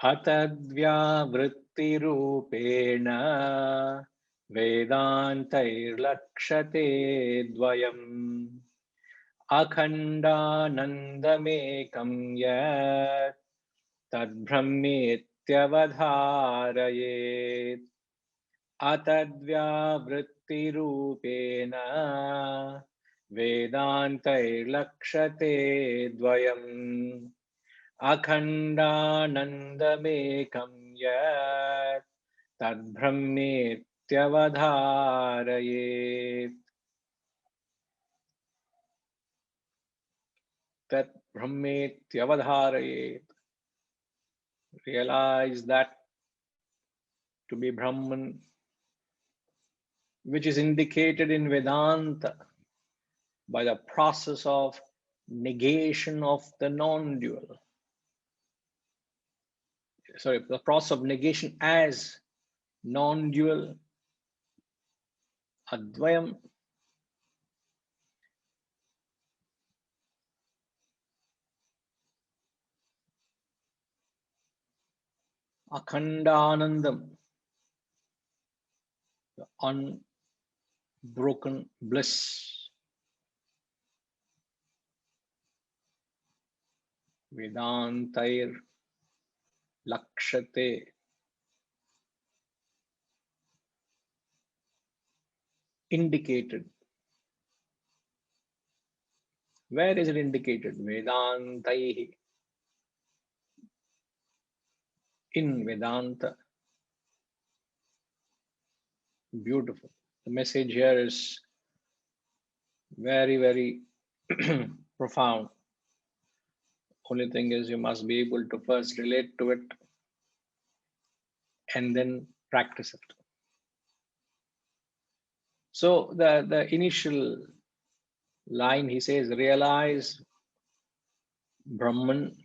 atadvyavrittirupena vedantairlakshate dvayam akhandanandamekam yat tadbrahmetyavadharayet atadvyavrittirupena vedantairlakshate dvayam akhandanandamekam yat tadbrahmetyavadharayet. Tadbrahmetyavadharayet. Realize that to be Brahman, which is indicated in Vedanta by the process of negation of the non-dual. Sorry, the process of negation as non-dual, Advayam, Akhandanandam, the unbroken bliss. Vedantair lakshate, indicated. Where is it indicated? Vedantaihi. In Vedanta. Beautiful. The message here is very, very profound. Only thing is you must be able to first relate to it and then practice it. So the initial line, he says, realize Brahman.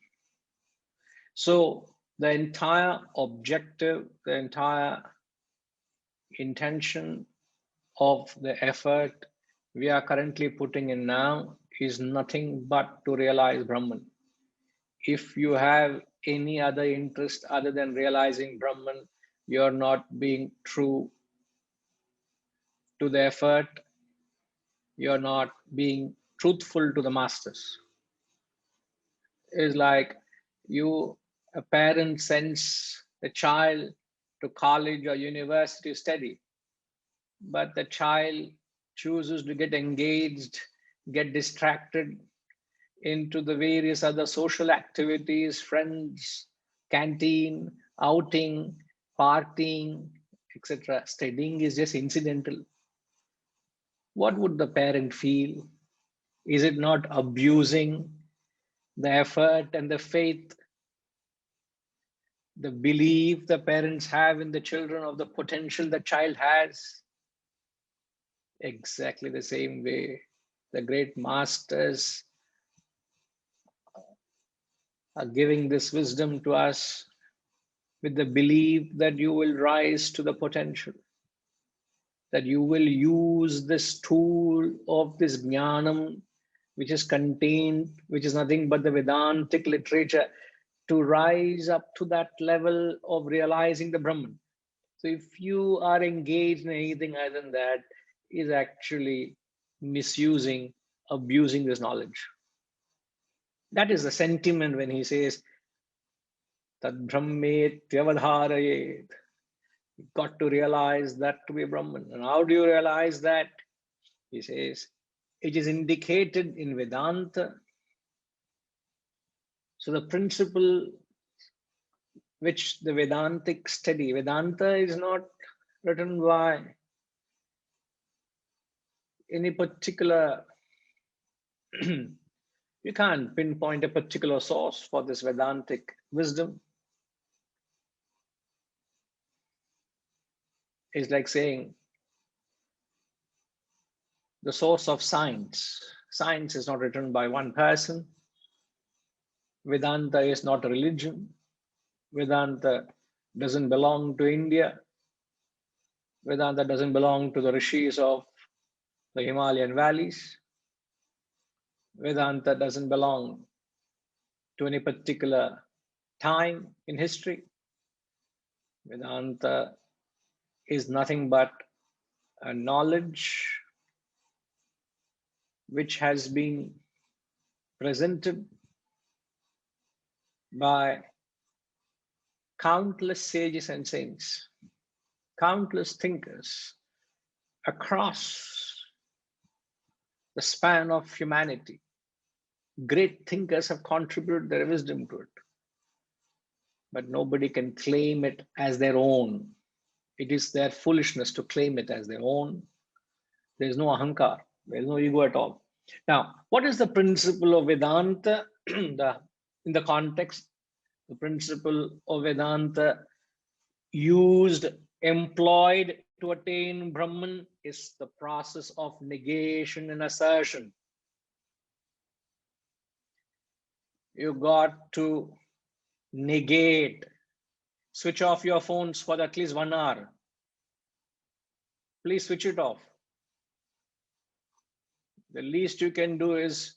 So the entire objective, the entire intention of the effort we are currently putting in now is nothing but to realize Brahman. If you have any other interest other than realizing Brahman, you're not being true to the effort. You're not being truthful to the masters. It's like a parent sends the child to college or university to study, but the child chooses to get engaged, get distracted into the various other social activities, friends, canteen, outing, partying, etc. Studying is just incidental. What would the parent feel? Is it not abusing the effort and the faith, the belief the parents have in the children, of the potential the child has? Exactly the same way the great masters are giving this wisdom to us with the belief that you will rise to the potential, that you will use this tool of this jnanam, which is contained, which is nothing but the Vedantic literature, to rise up to that level of realizing the Brahman. So if you are engaged in anything other than that, is actually misusing, abusing this knowledge. That is the sentiment when he says, Tad Brahmetyavadharayet. You've got to realize that to be Brahman. And how do you realize that? He says, it is indicated in Vedanta. So the principle which the Vedantic study, Vedanta is not written by any particular, you can't pinpoint a particular source for this Vedantic wisdom. It's like saying the source of science. Science is not written by one person. Vedanta is not a religion. Vedanta doesn't belong to India. Vedanta doesn't belong to the rishis of the Himalayan valleys. Vedanta doesn't belong to any particular time in history. Vedanta is nothing but a knowledge which has been presented by countless sages and saints, countless thinkers across the span of humanity. Great thinkers have contributed their wisdom to it, but nobody can claim it as their own. It is their foolishness to claim it as their own. There is no ahankar, there is no ego at all. Now, what is the principle of Vedanta? In the context, the principle of Vedanta used, employed to attain Brahman is the process of negation and assertion. You got to negate, switch off your phones for at least 1 hour. Please switch it off. The least you can do is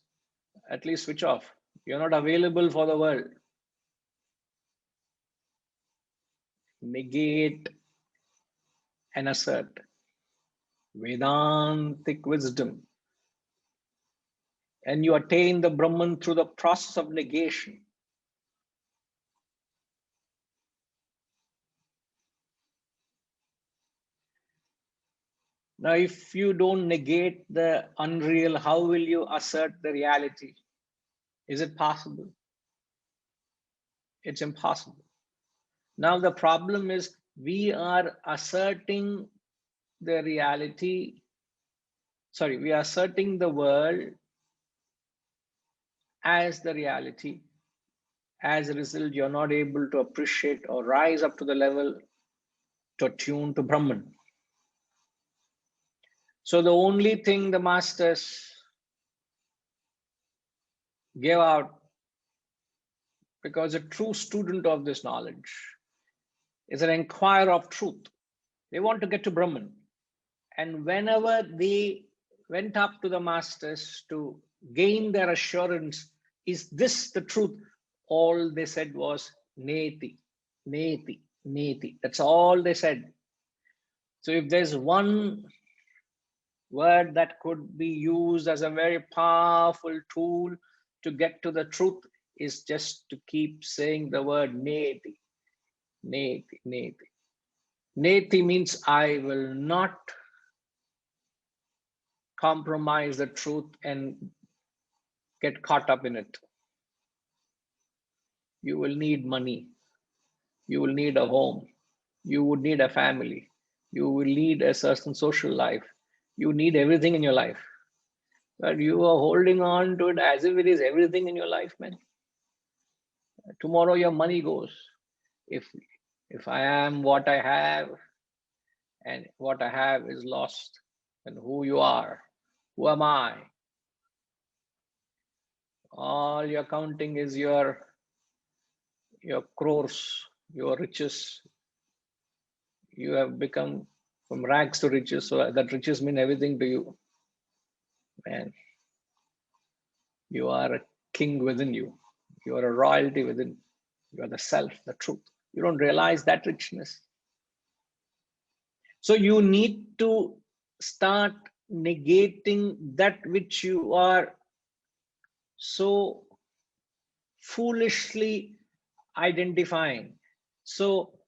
at least switch off. You're not available for the world. Negate and assert. Vedantic wisdom. And you attain the Brahman through the process of negation. Now, if you don't negate the unreal, how will you assert the reality? Is it possible? It's impossible. Now, the problem is we are asserting the reality. Sorry, we are asserting the world as the reality. As a result, you're not able to appreciate or rise up to the level to attune to Brahman. So the only thing the masters gave out, because a true student of this knowledge is an inquirer of truth. They want to get to Brahman. And whenever they went up to the masters to gain their assurance, is this the truth? All they said was neti, neti, neti. That's all they said. So if there's one word that could be used as a very powerful tool to get to the truth, is just to keep saying the word neti, neti, neti. Neti means I will not compromise the truth and get caught up in it. You will need money. You will need a home. You would need a family. You will need a certain social life. You need everything in your life. But you are holding on to it as if it is everything in your life, man. Tomorrow your money goes. If I am what I have, and what I have is lost, then who you are, who am I? All you're counting is your crores, your riches. You have become from rags to riches, so that riches mean everything to you. Man, you are a king within you. You are a royalty within. You are the self, the truth. You don't realize that richness. So you need to start negating that which you are so foolishly identifying. So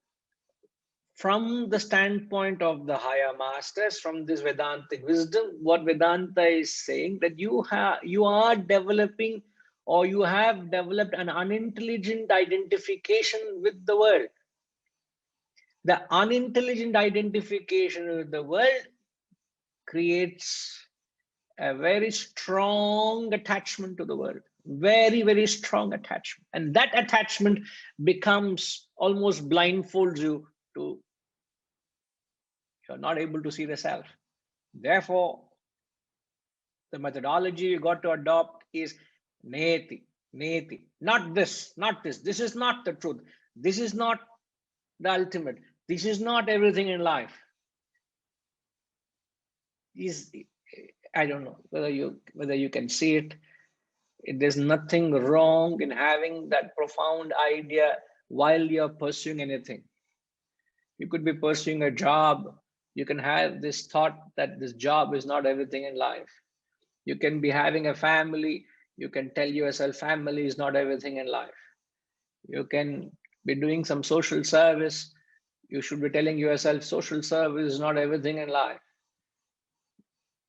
from the standpoint of the higher masters, from this Vedantic wisdom, what Vedanta is saying, that you are developing, or you have developed, an unintelligent identification with the world. The unintelligent identification with the world creates a very strong attachment to the world. Very, very strong attachment. And that attachment becomes almost blindfolds you to, you're not able to see the self. Therefore, the methodology you got to adopt is neti, neti. Not this, not this. This is not the truth. This is not the ultimate. This is not everything in life. I don't know whether you can see it. There's nothing wrong in having that profound idea while you're pursuing anything. You could be pursuing a job. You can have this thought that this job is not everything in life. You can be having a family. You can tell yourself family is not everything in life. You can be doing some social service. You should be telling yourself social service is not everything in life.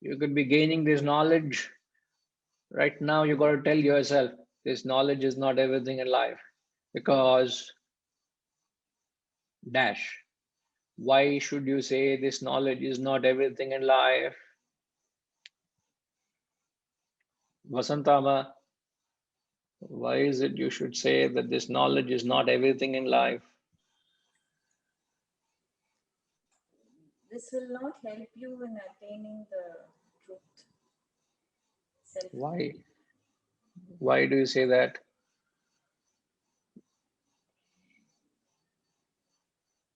You could be gaining this knowledge. Right now, you got to tell yourself this knowledge is not everything in life, because dash. Why should you say this knowledge is not everything in life? Vasantama, why is it you should say that this knowledge is not everything in life? This will not help you in attaining the truth. Why? Why do you say that?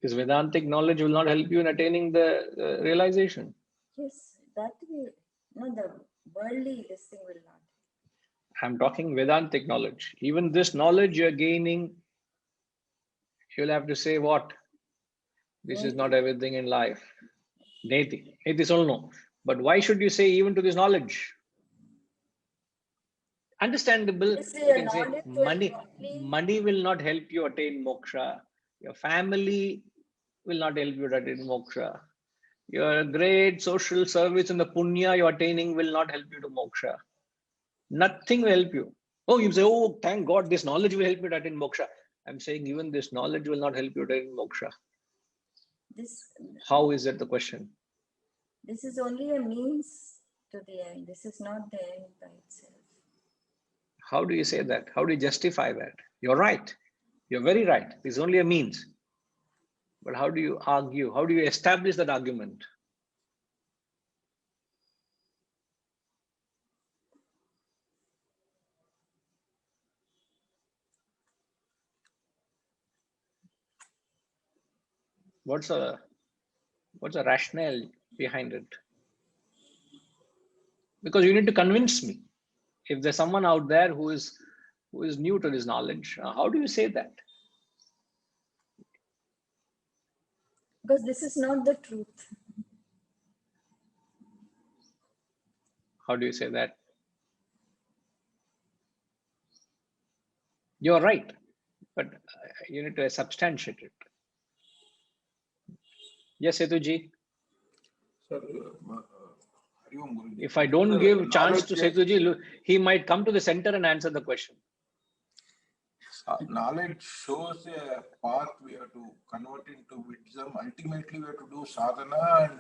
This Vedantic knowledge will not help you in attaining the realization. Yes, that will, no, the worldly this thing will not. I'm talking Vedantic knowledge. Even this knowledge you're gaining, you'll have to say what? This is not everything in life. Neti. Neti is all no. But why should you say even to this knowledge? Understandable. You can say money will not help you attain moksha. Your family will not help you attain moksha. Your great social service and the punya you're attaining will not help you to moksha. Nothing will help you. Oh, you say, oh, thank God, this knowledge will help me to attain moksha. I'm saying even this knowledge will not help you to attain moksha. How is that the question? This is only a means to the end. This is not the end by itself. How do you say that? How do you justify that? You're right. You're very right. This is only a means. But how do you argue? How do you establish that argument? What's a rationale behind it? Because you need to convince me. If there's someone out there who is new to this knowledge, how do you say that? Because this is not the truth. How do you say that? You're right, but you need to substantiate it. Yes, Setuji. Sir, if I don't give chance to Setuji, he might come to the center and answer the question. Knowledge shows a path we have to convert into wisdom. Ultimately, we have to do sadhana and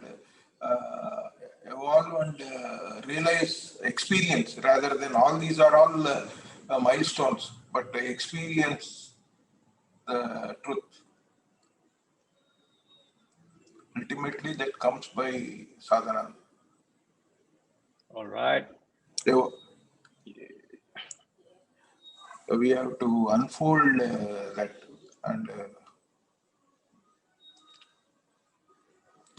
evolve and realize experience, rather than all these are all milestones, but experience the truth. Ultimately, that comes by sadhana. All right. So, we have to unfold that, and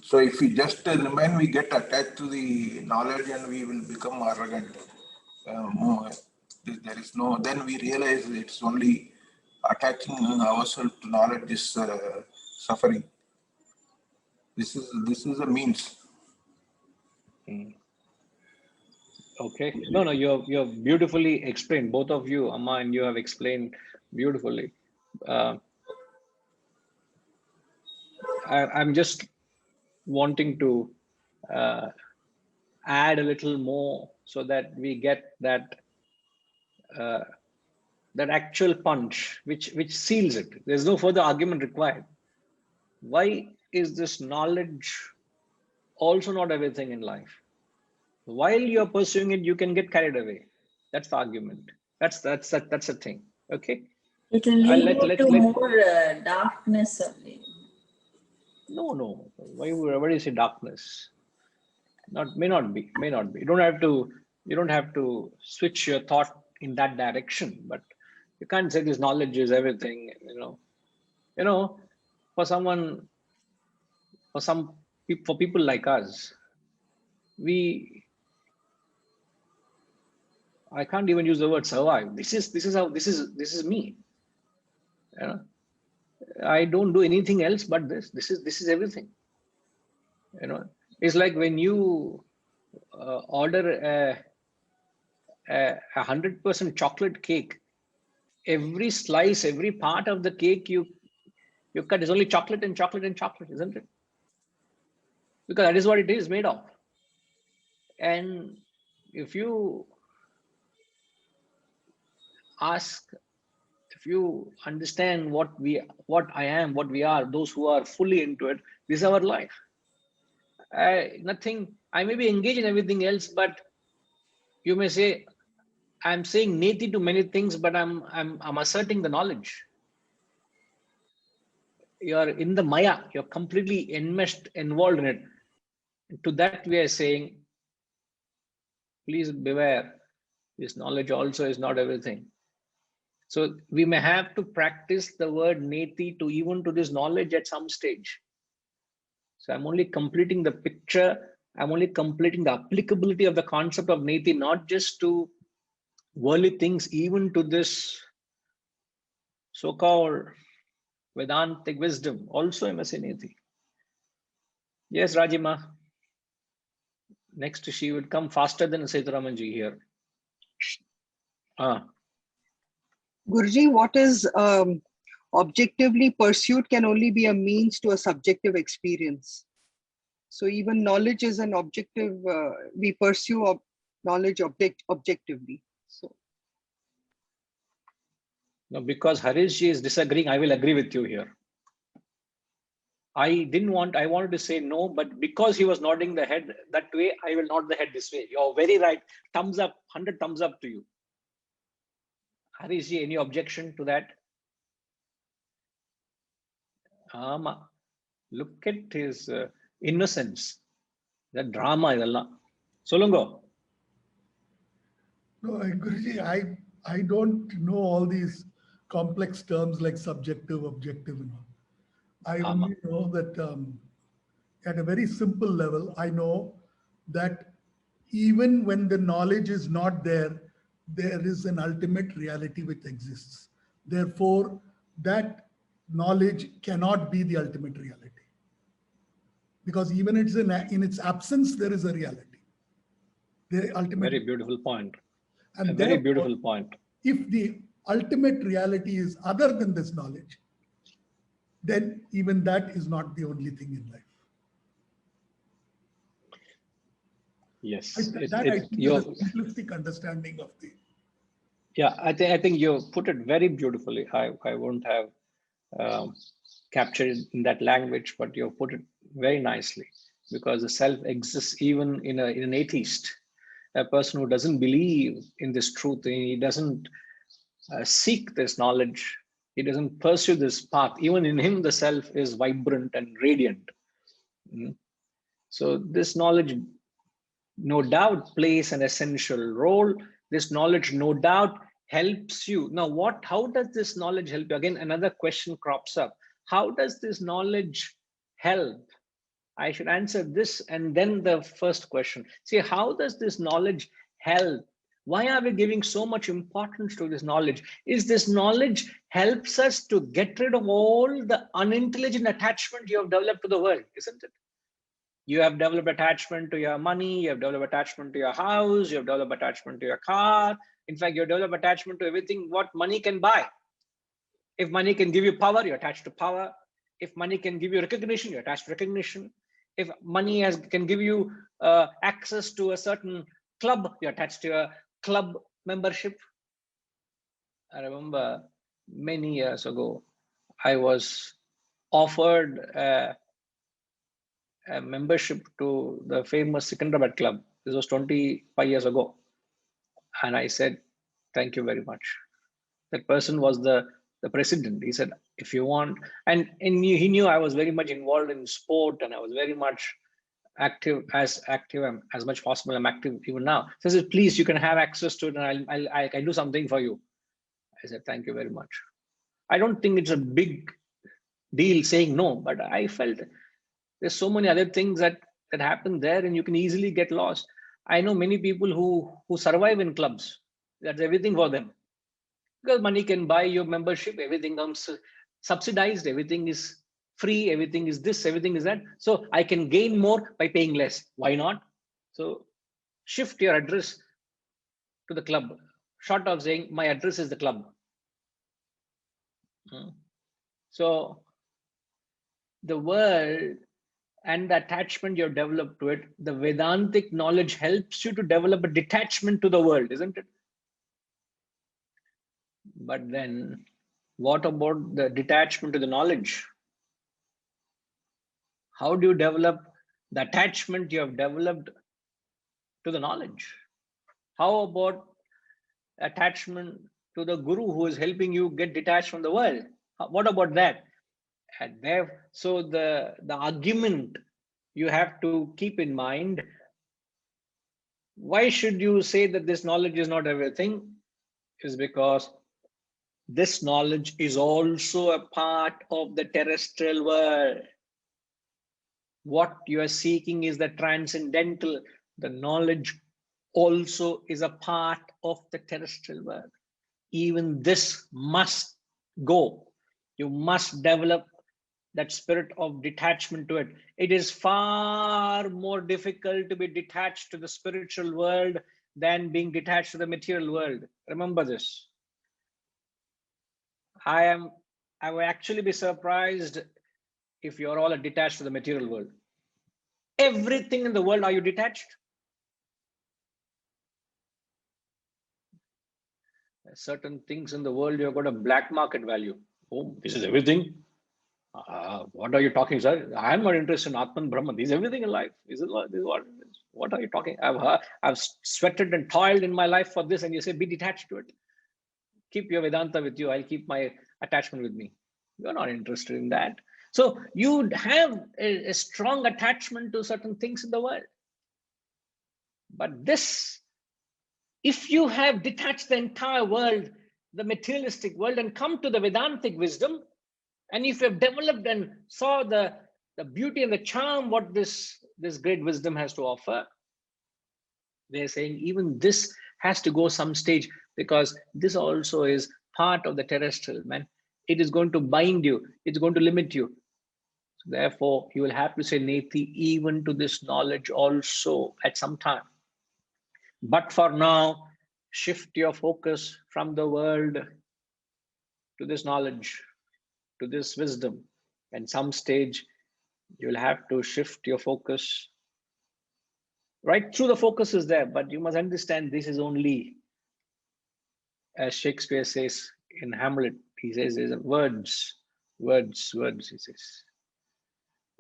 so if we just remain, we get attached to the knowledge and we will become arrogant. There is no, then we realize it's only attaching ourselves to knowledge is suffering. This is a means. Okay. No, you have beautifully explained. Both of you, Amma, and you have explained beautifully. I'm just wanting to add a little more so that we get that that actual punch, which seals it. There's no further argument required. Why is this knowledge also not everything in life? While you're pursuing it, you can get carried away. That's the argument. That's the thing. Okay. It will lead to more darkness only. No. Why do you say darkness? May not be. You don't have to switch your thought in that direction, but you can't say this knowledge is everything, for people like us, I can't even use the word survive. This is me. I don't do anything else but this. This is everything. You know, it's like when you order a 100% chocolate cake. Every slice, every part of the cake you cut is only chocolate and chocolate and chocolate, isn't it? Because that is what it is made of. And if you ask, if you understand what I am, what we are, those who are fully into it, this is our life. Nothing. I may be engaged in everything else, but you may say I'm saying neti to many things, but I'm asserting the knowledge. You're in the maya. You're completely enmeshed, involved in it. To that we are saying, please beware. This knowledge also is not everything. So we may have to practice the word neti to even to this knowledge at some stage. So I'm only completing the picture. I'm only completing the applicability of the concept of neti, not just to worldly things, even to this so-called Vedantic wisdom. Also, I must say neti. Yes, Rajima. Next, she would come faster than Seturamanji here. Guruji, what is objectively pursued can only be a means to a subjective experience. So even knowledge is an objective, we pursue knowledge objectively. So. No, because Harishji is disagreeing, I will agree with you here. I wanted to say no, but because he was nodding the head that way, I will nod the head this way. You're very right. Thumbs up, 100 thumbs up to you. Harishji, any objection to that? Look at his innocence. The drama idella. Solungo. No, Guruji, I don't know all these complex terms like subjective, objective, and all. I only know that at a very simple level, I know that even when the knowledge is not there, there is an ultimate reality which exists. Therefore, that knowledge cannot be the ultimate reality. Because even in its absence, there is a reality. The ultimate. Very beautiful point. And a very beautiful point. If the ultimate reality is other than this knowledge, then even that is not the only thing in life. Yes. I think is a simplistic understanding of the. Yeah, I think you put it very beautifully. I won't have captured it in that language, but you put it very nicely, because the self exists even in an atheist, a person who doesn't believe in this truth. He doesn't seek this knowledge. He doesn't pursue this path. Even in him, the self is vibrant and radiant. So this knowledge, no doubt, plays an essential role. This knowledge, no doubt, helps you. Now, how does this knowledge help you? Again, another question crops up. How does this knowledge help? I should answer this and then the first question. See, how does this knowledge help? Why are we giving so much importance to this knowledge? Is this knowledge helps us to get rid of all the unintelligent attachment you have developed to the world, isn't it? You have developed attachment to your money, you have developed attachment to your house, you have developed attachment to your car. In fact, you have developed attachment to everything what money can buy. If money can give you power, you're attached to power. If money can give you recognition, you're attached to recognition. If money can give you access to a certain club, you're attached to a club membership. I remember many years ago, I was offered a membership to the famous Secunderabad club. This was 25 years ago. And I said, thank you very much. That person was the president. He said, if you want, and he knew I was very much involved in sport and I was very much active as much possible. I'm active even now. So he said, please, you can have access to it and I can do something for you. I said, thank you very much. I don't think it's a big deal saying no, but I felt there's so many other things that happen there and you can easily get lost. I know many people who survive in clubs. That's everything for them. Because money can buy your membership, everything comes subsidized, everything is free, everything is this, everything is that. So I can gain more by paying less. Why not? So shift your address to the club, short of saying my address is the club. So the world and the attachment you've developed to it, the Vedantic knowledge helps you to develop a detachment to the world, isn't it? But then what about the detachment to the knowledge? How do you develop the attachment you have developed to the knowledge? How about attachment to the guru who is helping you get detached from the world? What about that? And there, so the argument you have to keep in mind, why should you say that this knowledge is not everything? Is because this knowledge is also a part of the terrestrial world. What you are seeking is the transcendental. The knowledge also is a part of the terrestrial world. Even this must go. You must develop that spirit of detachment to it. It is far more difficult to be detached to the spiritual world than being detached to the material world. Remember this. I will actually be surprised if you're all detached to the material world. Everything in the world, are you detached? Certain things in the world, you've got a black market value. Oh, this is everything. What are you talking, sir? I am not interested in Atman Brahman. This is everything in life. This is what it is. What are you talking? I've sweated and toiled in my life for this, and you say be detached to it. Keep your Vedanta with you. I'll keep my attachment with me. You're not interested in that. So you have a strong attachment to certain things in the world. But this, if you have detached the entire world, the materialistic world, and come to the Vedantic wisdom, and if you have developed and saw the beauty and the charm what this great wisdom has to offer, they're saying even this has to go some stage, because this also is part of the terrestrial, man. It is going to bind you. It's going to limit you. So therefore, you will have to say neti even to this knowledge also at some time. But for now, shift your focus from the world to this knowledge, to this wisdom. And some stage, you'll have to shift your focus. Right through the focus is there, but you must understand this is only, as Shakespeare says in Hamlet, he says, words, words, words, he says.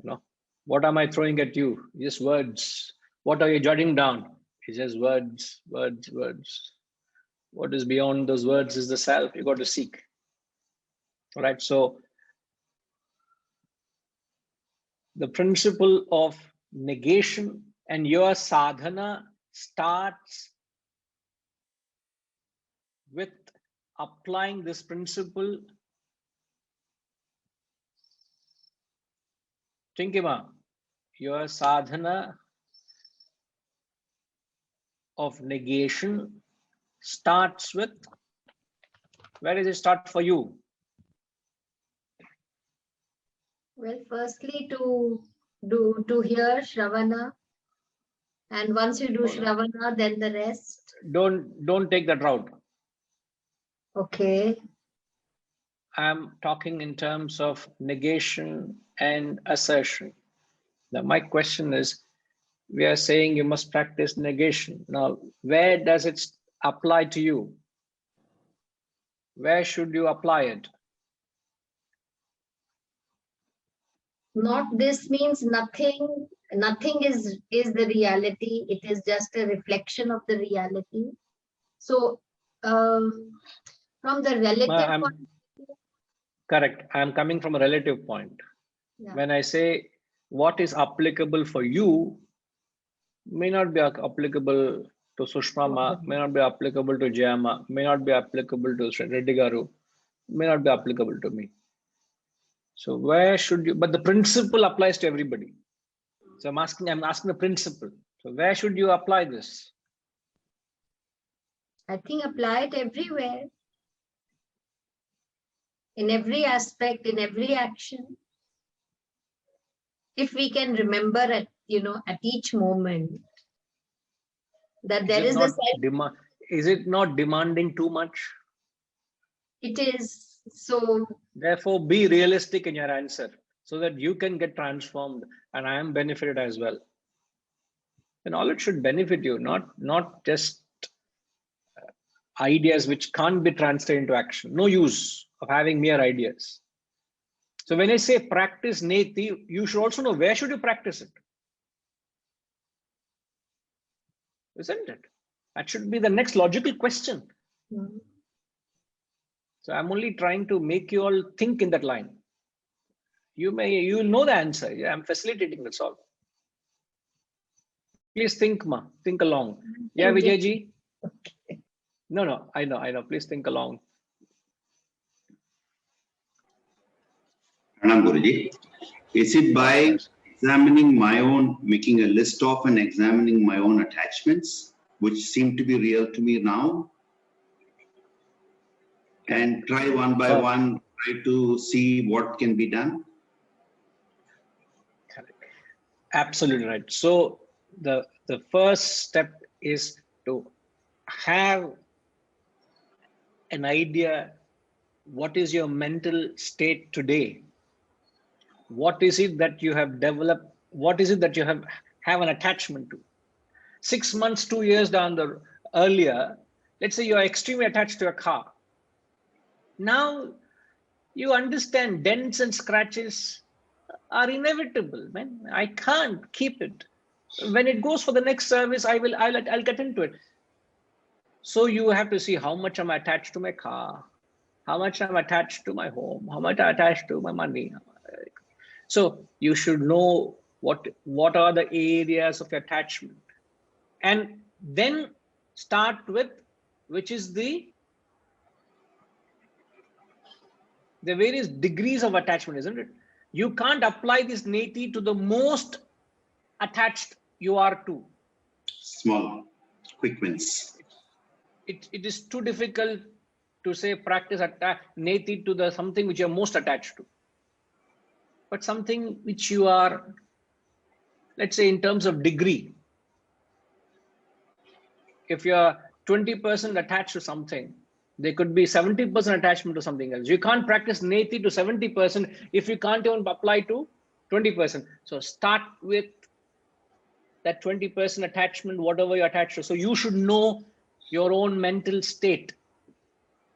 You know, what am I throwing at you? Just words. What are you jotting down? He says words, words, words. What is beyond those words is the self you got to seek. All right, so the principle of negation and your sadhana starts with applying this principle. Think about your sadhana of negation starts with, where does it start for you? Well, firstly to hear Shravana, and once you do Shravana, then the rest. Don't take that route. Okay. I'm talking in terms of negation and assertion. Now, my question is, we are saying you must practice negation. Now, where does it apply to you? Where should you apply it? Not this means nothing. Nothing is the reality. It is just a reflection of the reality. So, from the relative point. Correct. I'm coming from a relative point. Yeah. When I say what is applicable for you may not be applicable to Sushma, may not be applicable to Jayama, may not be applicable to Reddy Garu, may not be applicable to me. So where should you, but the principle applies to everybody. So I'm asking the principle. So where should you apply this? I think apply it everywhere. in every aspect, in every action. If we can remember at, at each moment that there is the self. Is it not demanding too much? It is. So therefore be realistic in your answer so that you can get transformed and I am benefited as well. The knowledge should benefit you, not just ideas which can't be translated into action. No use of having mere ideas. So when I say practice neti, you should also know where should you practice it. Isn't it? That should be the next logical question. mm, So I'm only trying to make you all think in that line. You will know the answer. Yeah, I'm facilitating, that's all. Please think, ma. Think along. Yeah, Vijayji. No, I know. Please think along. Pranam Guruji. Is it by examining my own, making a list of and examining my own attachments, which seem to be real to me now, and try one by one, try to see what can be done? Correct. Absolutely right. So the first step is to have an idea, what is your mental state today? What is it that you have developed? What is it that you have an attachment to? 6 months, 2 years down the earlier, let's say you are extremely attached to a car. Now you understand dents and scratches are inevitable, man. I can't keep it. When it goes for the next service, I'll get into it. So you have to see how much I'm attached to my car, how much I'm attached to my home, how much I'm attached to my money. So you should know what are the areas of attachment, and then start with which is the various degrees of attachment, isn't it? You can't apply this neti to the most attached you are to. Small, quick wins. It is too difficult to say practice neti to the something which you're most attached to. But something which you are, let's say in terms of degree, if you're 20% attached to something, there could be 70% attachment to something else. You can't practice neti to 70% if you can't even apply to 20%. So start with that 20% attachment, whatever you're attached to. So you should know your own mental state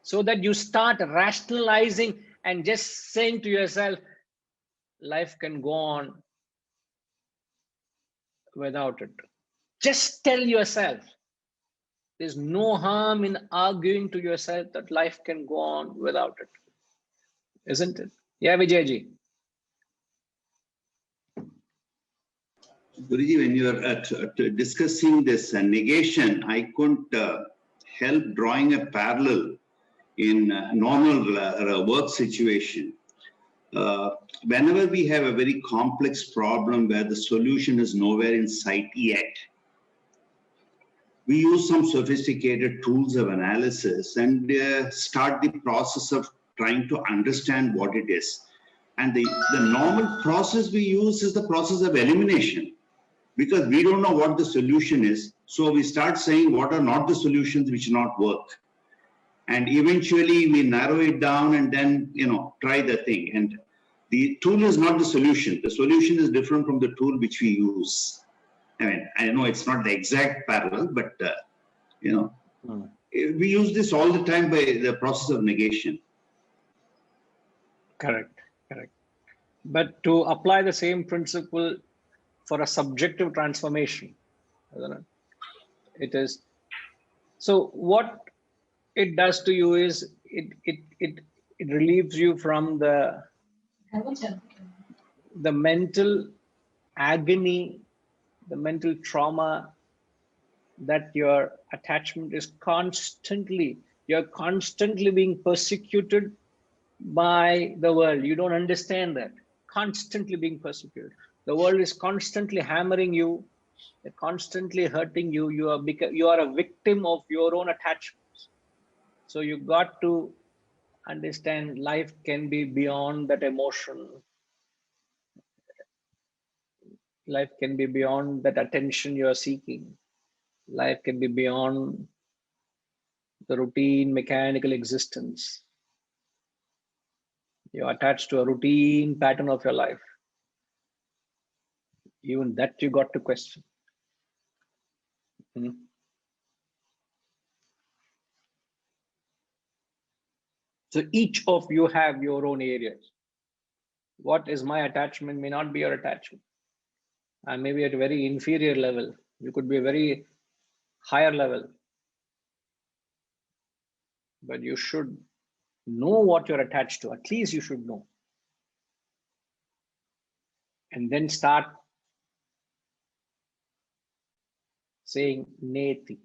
so that you start rationalizing and just saying to yourself, life can go on without it. Just tell yourself, there's no harm in arguing to yourself that life can go on without it. Isn't it? Yeah, Vijayji. Guruji, when you are discussing this negation, I couldn't help drawing a parallel in normal work situation. Whenever we have a very complex problem where the solution is nowhere in sight yet, we use some sophisticated tools of analysis and start the process of trying to understand what it is. And the normal process we use is the process of elimination, because we don't know what the solution is. So we start saying what are not the solutions which not work. And eventually we narrow it down and then, try the thing. And the tool is not the solution. The solution is different from the tool which we use. I mean, I know it's not the exact parallel, but, we use this all the time by the process of negation. Correct. But to apply the same principle for a subjective transformation, isn't it? It is. So what it does to you is it relieves you from the mental agony, the mental trauma that your attachment is you're constantly being persecuted by the world. You don't understand that. Constantly being persecuted. The world is constantly hammering you, they're constantly hurting you. You are a victim of your own attachments. So you got to understand life can be beyond that emotion. Life can be beyond that attention you are seeking. Life can be beyond the routine mechanical existence. You're attached to a routine pattern of your life. Even that you got to question. So each of you have your own areas. What is my attachment may not be your attachment. I may be at a very inferior level. You could be a very higher level. But you should know what you're attached to. At least you should know. And then start saying neti.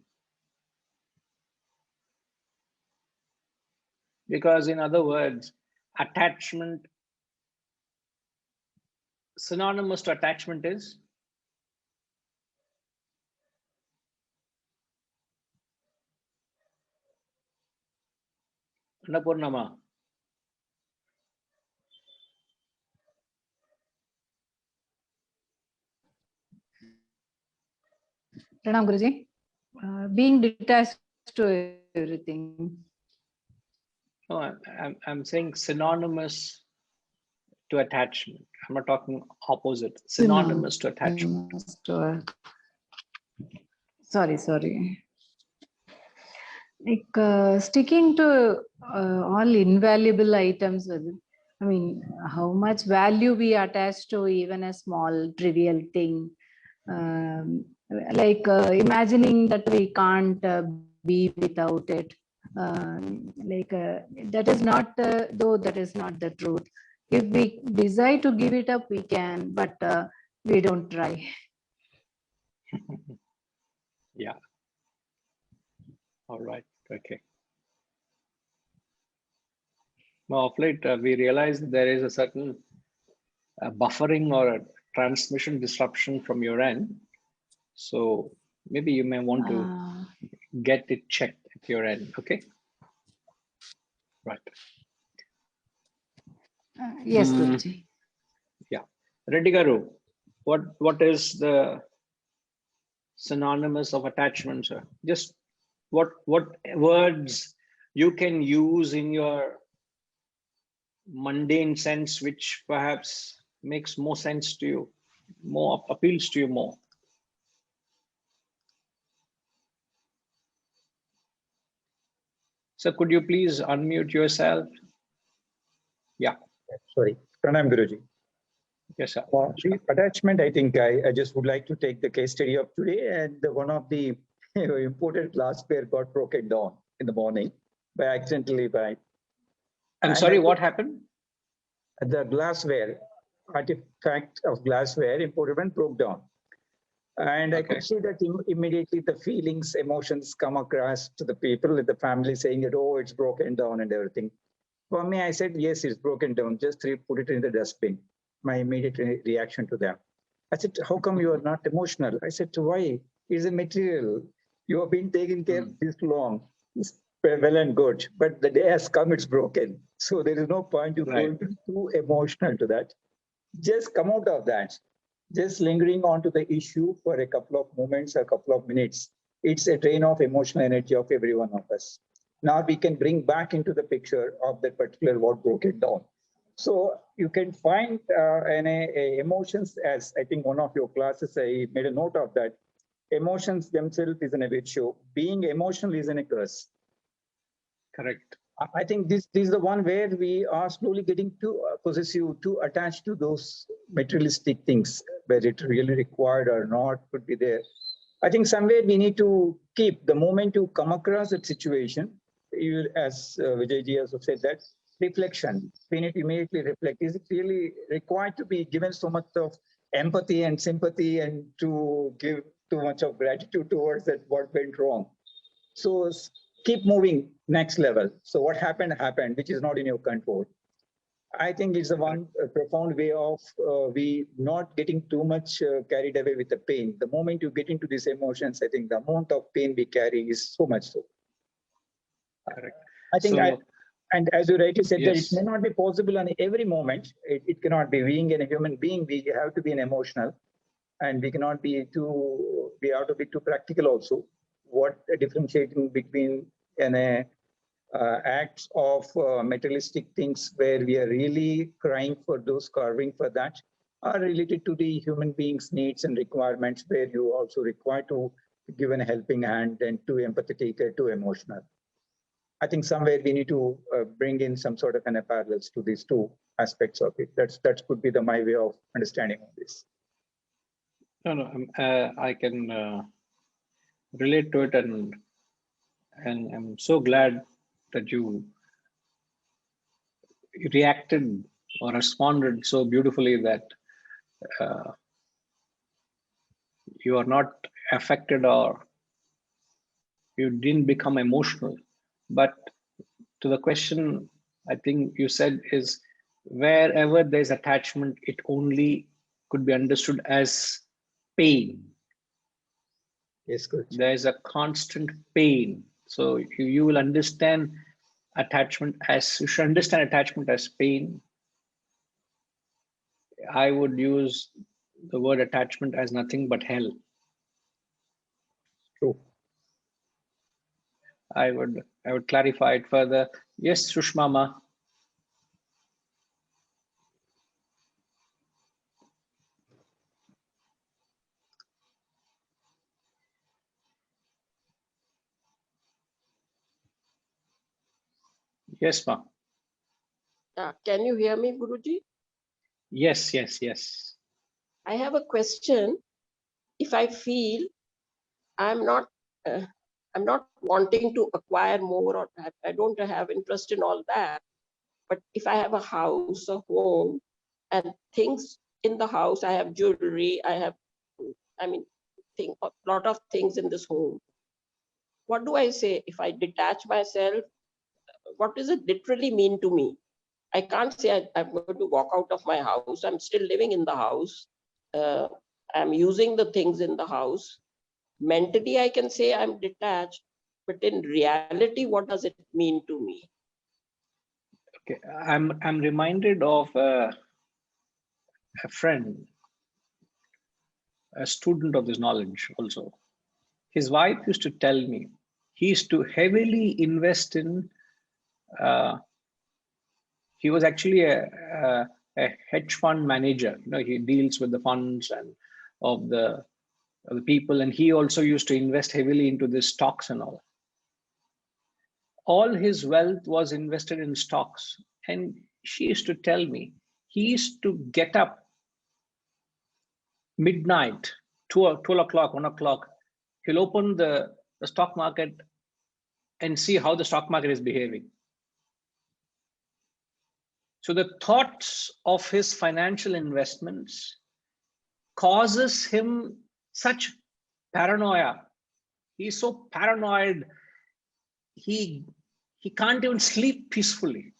Because in other words, attachment, synonymous to attachment is Annapurnama. Pranam Guruji. Being detached to everything. No, I'm saying synonymous to attachment. I'm not talking opposite. Synonymous to attachment. Sorry. Like sticking to all invaluable items. I mean, how much value we attach to even a small trivial thing. Like imagining that we can't be without it. That is not, though that is not the truth. If we desire to give it up, we can, but we don't try. Yeah. All right. Okay. Now, of late, we realize there is a certain buffering or a transmission disruption from your end. So maybe you may want to get it checked at your end. Okay. Right. Yes, Guruji. Yeah. Reddy Garu, what is the synonymous of attachment, sir? Just what words you can use in your mundane sense, which perhaps makes more sense to you, more appeals to you more. So could you please unmute yourself? Yeah. Sorry. Pranam Guruji. Yes, sir. The attachment, I think I just would like to take the case study of today, and one of the imported glassware got broken down in the morning by accidentally. I'm sorry, what happened? The glassware, artifact of glassware imported and broke down. And I could see that immediately the feelings, emotions come across to the people in the family saying that, oh, it's broken down and everything. For me, I said, yes, it's broken down. Just put it in the dustbin. My immediate reaction to them. I said, how come you are not emotional? I said, why? It's a material. You have been taken care of this long. It's well and good. But the day has come, it's broken. So there is no point to go too emotional to that. Just come out of that. Just lingering on to the issue for a couple of moments, a couple of minutes. It's a drain of emotional energy of every one of us. Now we can bring back into the picture of that particular what broke it down. So you can find emotions, as I think one of your classes, I made a note of that. Emotions themselves is an virtue. Being emotional is a curse. Correct. I think this is the one where we are slowly getting too possessive, too attached to those materialistic things, where it really required or not could be there. I think somewhere we need to keep the moment you come across that situation, as Vijayji also said that, reflection. We need to immediately reflect. Is it really required to be given so much of empathy and sympathy and to give too much of gratitude towards that what went wrong? So keep moving next level. So what happened, which is not in your control. I think it's a profound way of we not getting too much carried away with the pain. The moment you get into these emotions, I think the amount of pain we carry is so much so. Correct. I think And as you rightly said, that it Yes. may not be possible on every moment. It cannot be. Being a human being, we have to be an emotional, and we cannot be too. We have to be too practical also. What differentiating between an acts of materialistic things where we are really crying for those, carving for that, are related to the human beings' needs and requirements, where you also require to give a helping hand and to empathetic, to emotional. I think somewhere we need to bring in some sort of an parallels to these two aspects of it. That could be my way of understanding this. No, I can relate to it, and I'm so glad that you reacted or responded so beautifully that you are not affected or you didn't become emotional. But to the question, I think you said is, wherever there's attachment, it only could be understood as pain. Yes, good. There's a constant pain. So you will understand attachment as, you should understand attachment as pain. I would use the word attachment as nothing but hell. True. I would clarify it further. Yes, Sushmama. Yes, ma. Can you hear me, Guruji? Yes, yes, yes. I have a question. If I feel I'm not wanting to acquire more, or I don't have interest in all that, but if I have a house, a home, and things in the house, I have jewelry, a lot of things in this home. What do I say if I detach myself? What does it literally mean to me? I can't say I'm going to walk out of my house. I'm still living in the house. I'm using the things in the house. Mentally, I can say I'm detached, but in reality, what does it mean to me? Okay, I'm reminded of a friend, a student of this knowledge also. His wife used to tell me he used to heavily invest in. He was actually a hedge fund manager. You know, he deals with the funds and of the people, and he also used to invest heavily into the stocks and all. All his wealth was invested in stocks, and she used to tell me he used to get up midnight, 12 o'clock, 1 o'clock. He'll open the stock market and see how the stock market is behaving. So the thoughts of his financial investments causes him such paranoia. He's so paranoid, he can't even sleep peacefully.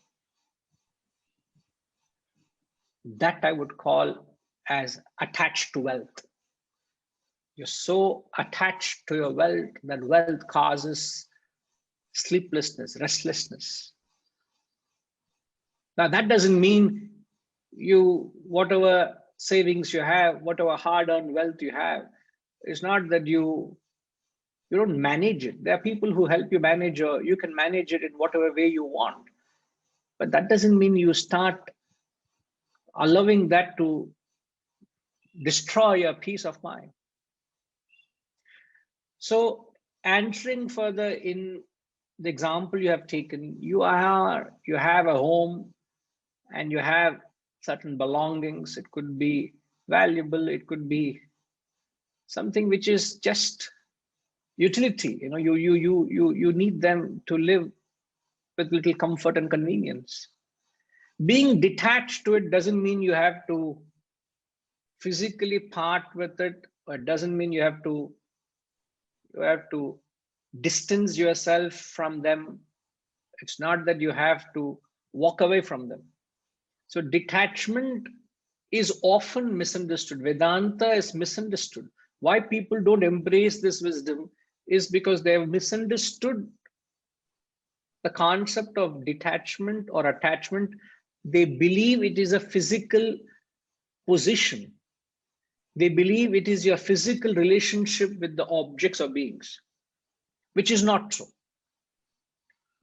That I would call as attached to wealth. You're so attached to your wealth that wealth causes sleeplessness, restlessness. Now that doesn't mean you, whatever savings you have, whatever hard-earned wealth you have, it's not that you don't manage it. There are people who help you manage, or you can manage it in whatever way you want. But that doesn't mean you start allowing that to destroy your peace of mind. So answering further in the example you have taken, you have a home and you have certain belongings. It could be valuable, it could be something which is just utility. You know, you need them to live with little comfort and convenience. Being detached to it doesn't mean you have to physically part with it, or it doesn't mean you have to distance yourself from them. It's not that you have to walk away from them. So detachment is often misunderstood. Vedanta is misunderstood. Why people don't embrace this wisdom is because they have misunderstood the concept of detachment or attachment, they believe it is a physical position. They believe it is your physical relationship with the objects or beings, which is not so.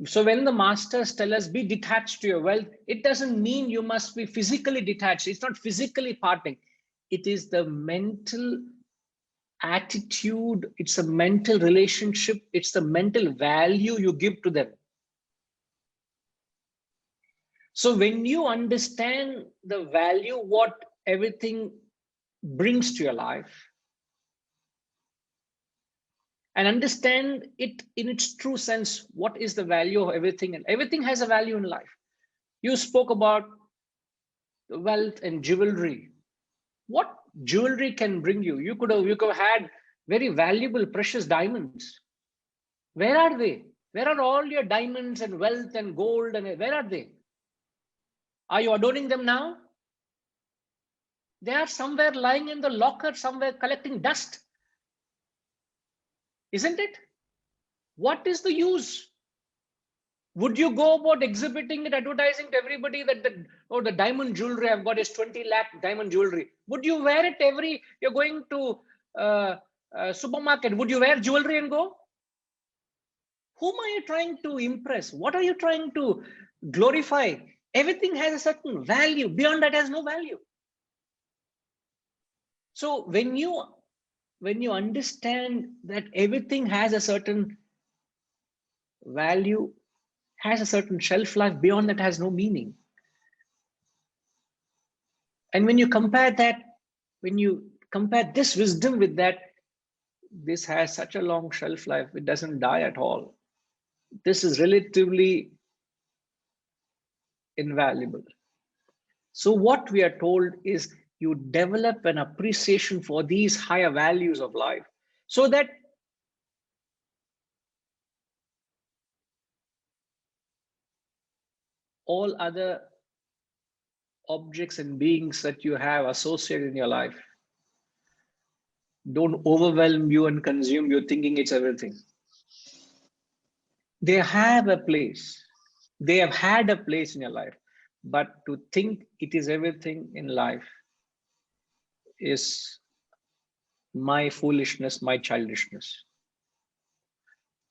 So when the masters tell us be detached to your wealth, it doesn't mean you must be physically detached. It's not physically parting. It is the mental attitude. It's a mental relationship. It's the mental value you give to them. So when you understand the value, what everything brings to your life, and understand it in its true sense, what is the value of everything? And everything has a value in life. You spoke about wealth and jewelry. What jewelry can bring you? You could have had very valuable, precious diamonds. Where are they? Where are all your diamonds and wealth and gold? And where are they? Are you adorning them now? They are somewhere lying in the locker, somewhere collecting dust. Isn't it? What is the use? Would you go about exhibiting it, advertising to everybody that the diamond jewelry I've got is 20 lakh diamond jewelry? Would you wear it you're going to supermarket, would you wear jewelry and go? Whom are you trying to impress? What are you trying to glorify? Everything has a certain value. Beyond that has no value. So when you understand that everything has a certain value, has a certain shelf life, beyond that has no meaning. And when you compare this wisdom with that, this has such a long shelf life, it doesn't die at all. This is relatively invaluable. So what we are told is you develop an appreciation for these higher values of life, so that all other objects and beings that you have associated in your life don't overwhelm you and consume you thinking it's everything. They have a place. They have had a place in your life. But to think it is everything in life is my foolishness, my childishness.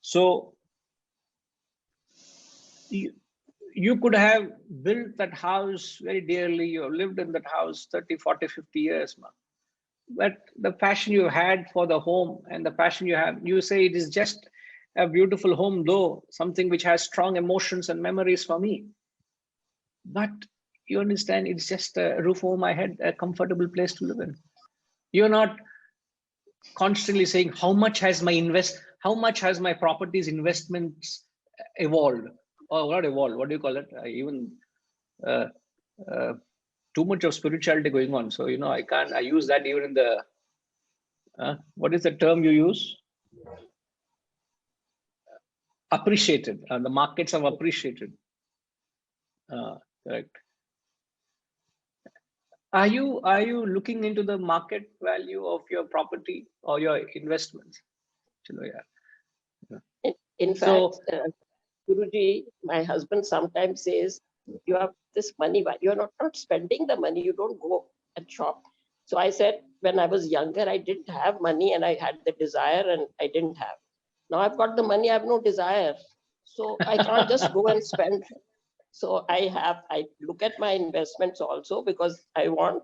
So you could have built that house very dearly. You have lived in that house 30, 40, 50 years, man. But the passion you had for the home and the passion you have, you say it is just a beautiful home, though something which has strong emotions and memories for me. But you understand, it's just a roof over my head, a comfortable place to live in. You're not constantly saying how much has my properties investments evolved, or not evolved, what do you call it? Too much of spirituality going on. So, I use that even in the, what is the term you use? Appreciated. The markets have appreciated. Correct. Are you looking into the market value of your property or your investments? Yeah. In fact, Guruji, my husband sometimes says, you have this money, but you're not spending the money, you don't go and shop. So I said, when I was younger, I didn't have money and I had the desire and I didn't have. Now I've got the money, I have no desire. So I can't just go and spend. So I look at my investments also, because I want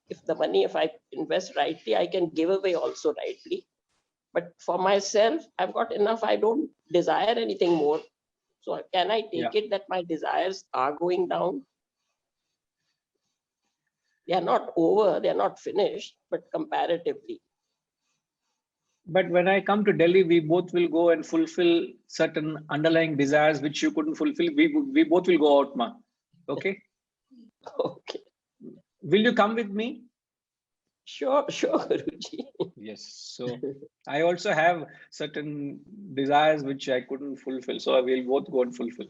if I invest rightly, I can give away also rightly. But for myself, I've got enough. I don't desire anything more. So can I take it that my desires are going down? They are not over, they are not finished, but comparatively. But when I come to Delhi, we both will go and fulfill certain underlying desires which you couldn't fulfill. We both will go out, ma. Okay? Okay. Will you come with me? Sure, Guruji. Yes. So I also have certain desires which I couldn't fulfill. So we'll both go and fulfill.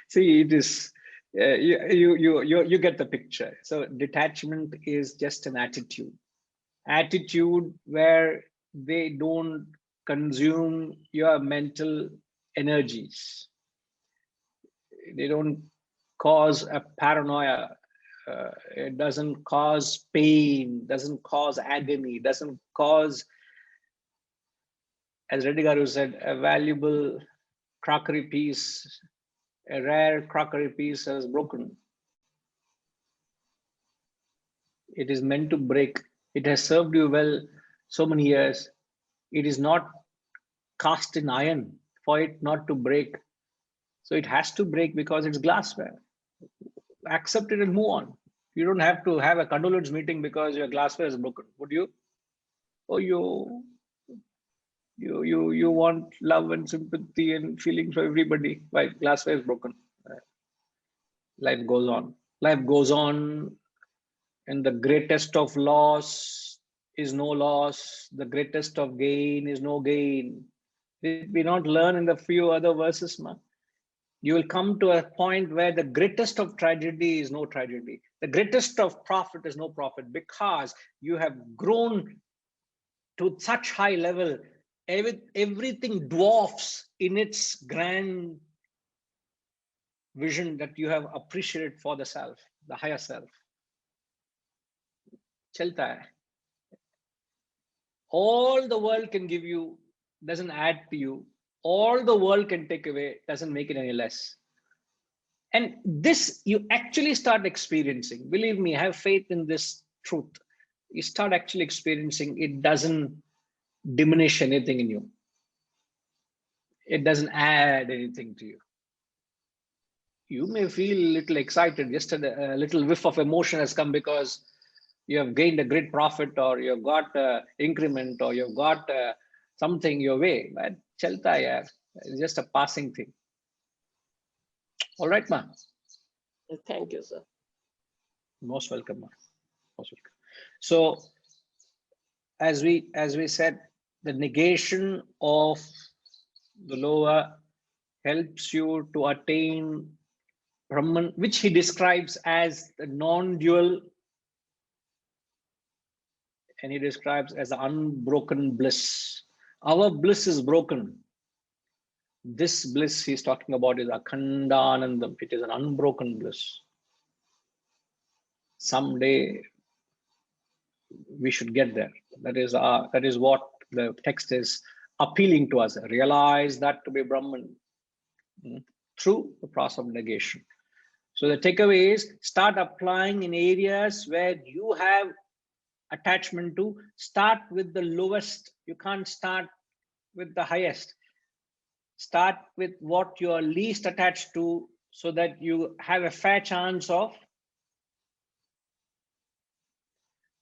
See, it is you get the picture. So detachment is just an attitude where they don't consume your mental energies. They don't cause a paranoia. It doesn't cause pain, doesn't cause agony, doesn't cause, as Reddy Garu said, a valuable crockery piece, a rare crockery piece has broken. It is meant to break. It has served you well so many years. It is not cast in iron for it not to break. So it has to break because it's glassware. Accept it and move on. You don't have to have a condolence meeting because your glassware is broken, would you? Or you want love and sympathy and feelings for everybody. Why? Glassware is broken. Life goes on. Life goes on, and the greatest of loss is no loss. The greatest of gain is no gain. Did we not learn in the few other verses, ma? You will come to a point where the greatest of tragedy is no tragedy. The greatest of profit is no profit, because you have grown to such high level. Everything dwarfs in its grand vision that you have appreciated for the self, the higher self. Chalta hai. All the world can give you doesn't add to you. All the world can take away doesn't make it any less. And this you actually start experiencing. Believe me, have faith in this truth. You start actually experiencing it doesn't diminish anything in you. It doesn't add anything to you. You may feel a little excited, just a little whiff of emotion has come because you have gained a great profit, or you've got an increment, or you've got something your way. But chalta hai, it's just a passing thing. All right, ma. Thank you, sir. Most welcome, ma. Most welcome. So, as we said, the negation of the lower helps you to attain Brahman, which he describes as the non-dual, and he describes as the unbroken bliss. Our bliss is broken. This bliss he's talking about is Akhandanandam. It is an unbroken bliss. Someday we should get there. That is what the text is appealing to us. Realize that to be Brahman through the process of negation. So the takeaway is start applying in areas where you have attachment to. Start with the lowest. You can't start with the highest. Start with what you are least attached to, so that you have a fair chance of,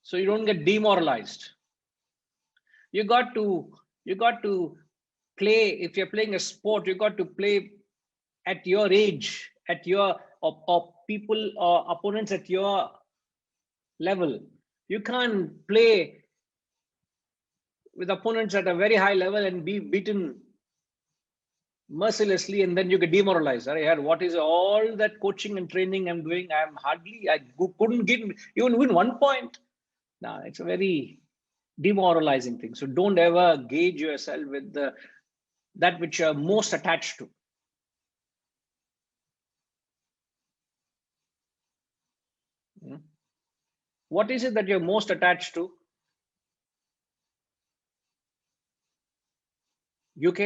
so you don't get demoralized. You got to play. If you're playing a sport, you got to play at your age, at your or people or opponents at your level. You can't play with opponents at a very high level and be beaten mercilessly, and then you get demoralized. What is all that coaching and training I'm doing? I couldn't give even win 1 point. Now it's a very demoralizing thing. So don't ever gauge yourself with that which you're most attached to. What is it that you're most attached to? UK?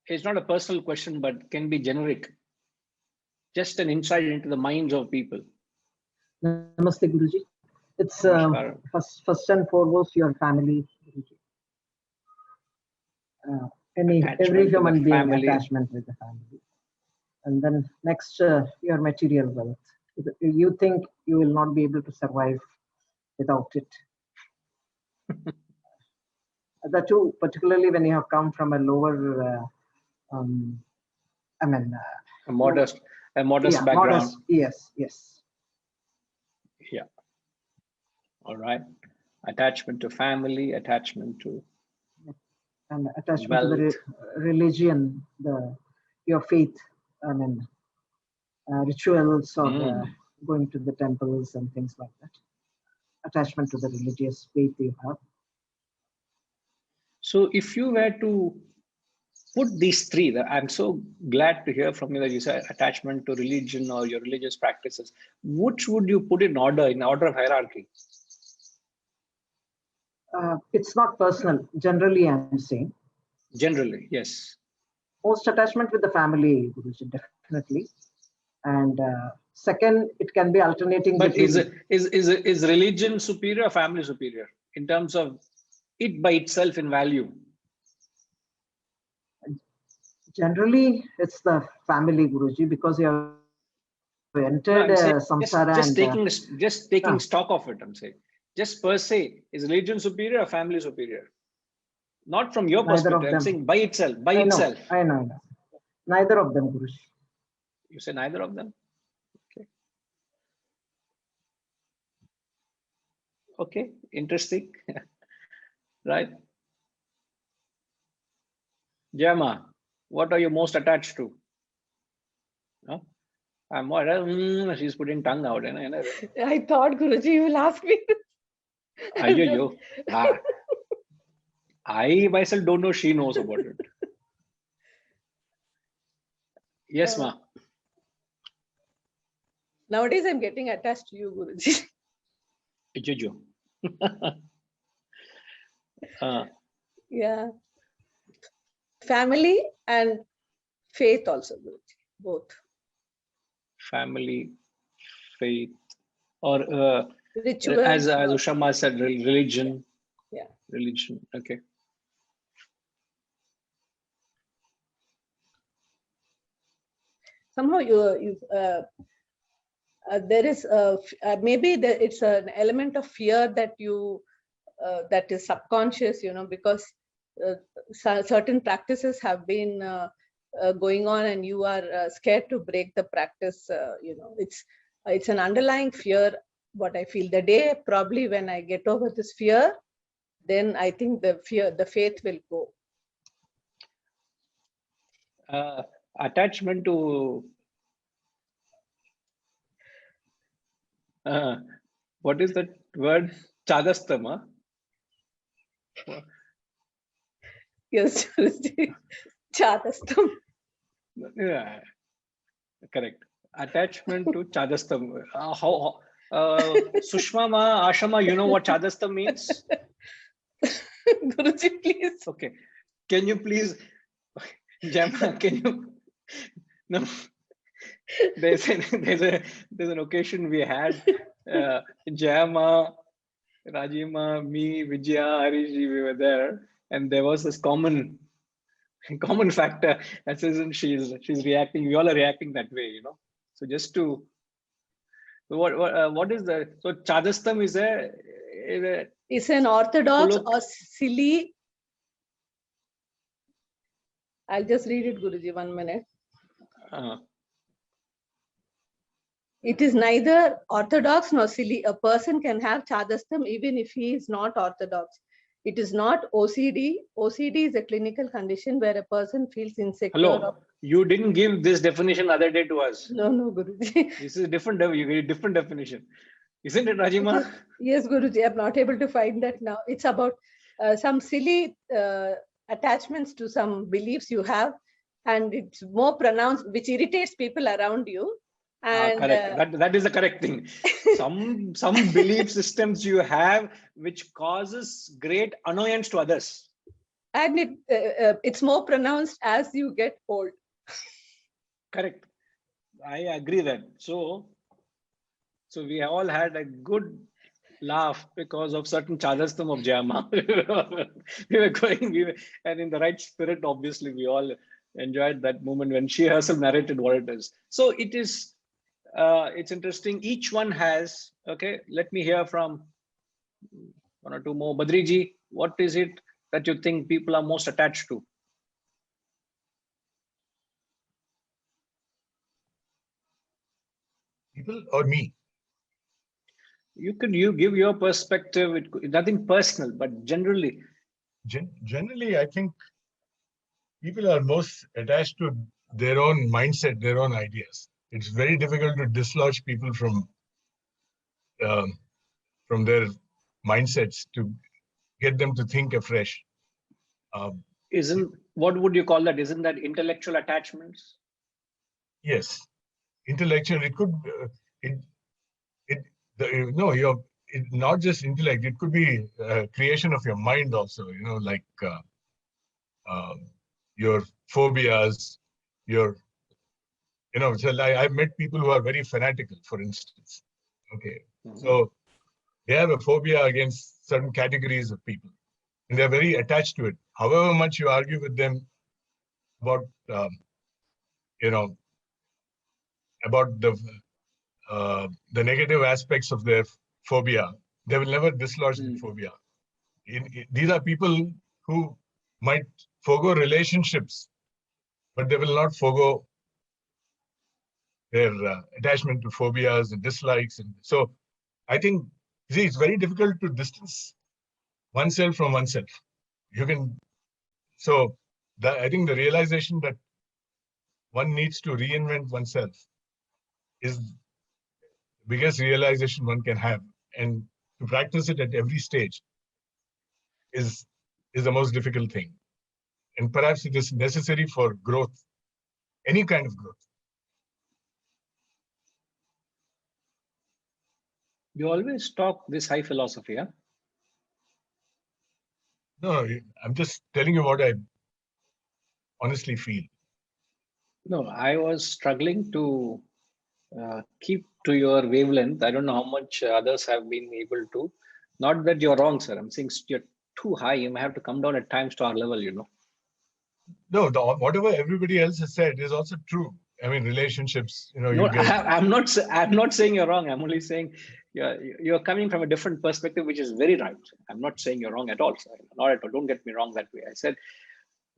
It's not a personal question, but can be generic. Just an insight into the minds of people. Namaste, Guruji. It's Namaskar. first and foremost your family, Guruji. Every human being family. Attachment with the family, and then next your material wealth. You think you will not be able to survive without it. The two, particularly when you have come from a lower, A modest background. Modest, yes. Yeah. All right. Attachment to family, attachment to and attachment wealth. to the religion, your faith. Rituals or going to the temples and things like that. Attachment to the religious faith you have. So if you were to put these three, I'm so glad to hear from you that you said attachment to religion or your religious practices. Which would you put in order of hierarchy? It's not personal. Generally, I'm saying. Generally, yes. Most attachment with the family, Guruji, definitely. And second, it can be alternating But between. is religion superior or family superior in terms of it by itself in value? Generally, it's the family, Guruji, because you have entered No, I'm saying samsara just taking stock of it. I'm saying just per se, is religion superior or family superior? Not from your neither perspective. of them. I'm saying by itself. By I itself. know. Neither of them, Guruji. You say neither of them. Okay, interesting. Right. Jama, what are you most attached to? Huh? I'm what? She's putting tongue out. I thought, Guruji, you will ask me. I myself don't know. She knows about it. Yes, ma. Nowadays, I'm getting attached to you, Guruji. Yeah. Family and faith also, Guruji. Both. Family, faith, or Ritual. as Ushama said, religion. Yeah. Religion. Okay. Somehow there is maybe it's an element of fear that that is subconscious, because certain practices have been going on and you are scared to break the practice. It's an underlying fear. What I feel, the day probably when I get over this fear, then I think the faith will go. Attachment to what is that word? Chadastama. Yes, Chadastam. Yeah, correct. Attachment to Chadastam. How Sushma ma, Ashama, you know what Chadastam means? Guruji, please. Okay. Can you please, Jama, can you? No. There's an occasion we had. Jama, Rajima, me, Vijaya, Harishji, we were there, and there was this common factor that says she's reacting. We all are reacting that way, So just to what is the Chadastam is it's an orthodox or silly. I'll just read it, Guruji, 1 minute. It is neither orthodox nor silly. A person can have Chadastam even if he is not orthodox. It is not OCD. OCD is a clinical condition where a person feels insecure. Hello, you didn't give this definition other day to us. No, Guruji. This is a different definition. Isn't it, Rajima? Yes, Guruji. I'm not able to find that now. It's about some silly attachments to some beliefs you have, and it's more pronounced, which irritates people around you. And correct. That is the correct thing. Some belief systems you have which causes great annoyance to others. And it's more pronounced as you get old. Correct. I agree that. So we all had a good laugh because of certain Chadastam of Jama. And in the right spirit, obviously, we all enjoyed that moment when she herself narrated what it is. So it is, it's interesting. Each one has, okay, let me hear from one or two more. Badriji, what is it that you think people are most attached to? People or me? You give your perspective. Nothing personal, but generally. Generally, I think people are most attached to their own mindset, their own ideas. It's very difficult to dislodge people from their mindsets to get them to think afresh. What would you call that? Isn't that intellectual attachments? Yes, intellectual. It could not just intellect. It could be creation of your mind also. Like your phobias, your So I've met people who are very fanatical, for instance. Okay, so they have a phobia against certain categories of people, and they're very attached to it. However much you argue with them about about the negative aspects of their phobia, they will never dislodge the phobia. These are people who might forgo relationships, but they will not forgo their attachment to phobias and dislikes. And so I think, see, it's very difficult to distance oneself from oneself. I think the realization that one needs to reinvent oneself is the biggest realization one can have. And to practice it at every stage is the most difficult thing. And perhaps it is necessary for growth, any kind of growth. You always talk this high philosophy, huh? No, I'm just telling you what I honestly feel. No, I was struggling to keep to your wavelength. I don't know how much others have been able to. Not that you're wrong, sir. I'm saying you're too high. You may have to come down at times to our level, No, whatever everybody else has said is also true. I mean, relationships, No, I'm not saying you're wrong. I'm only saying you're coming from a different perspective, which is very right. I'm not saying you're wrong at all, sir. Not at all. Don't get me wrong that way. I said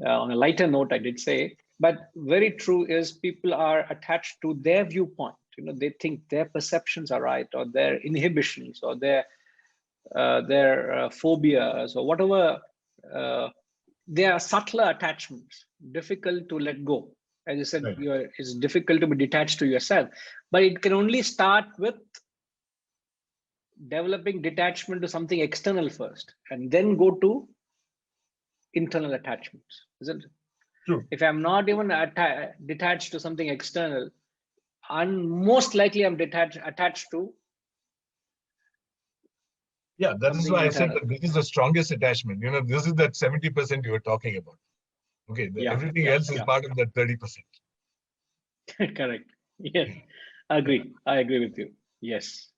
on a lighter note, I did say, but very true is people are attached to their viewpoint. They think their perceptions are right, or their inhibitions, or their phobias, or whatever. They are subtler attachments, difficult to let go. As you said, right. It's difficult to be detached to yourself, but it can only start with developing detachment to something external first, and then go to internal attachments, isn't it? True. If I'm not even detached to something external, most likely I'm attached to. Yeah, that is why internal. I said that this is the strongest attachment. This is that 70% you were talking about. Okay, everything else is part of that 30%. Correct. Yes, agree. I agree with you. Yes.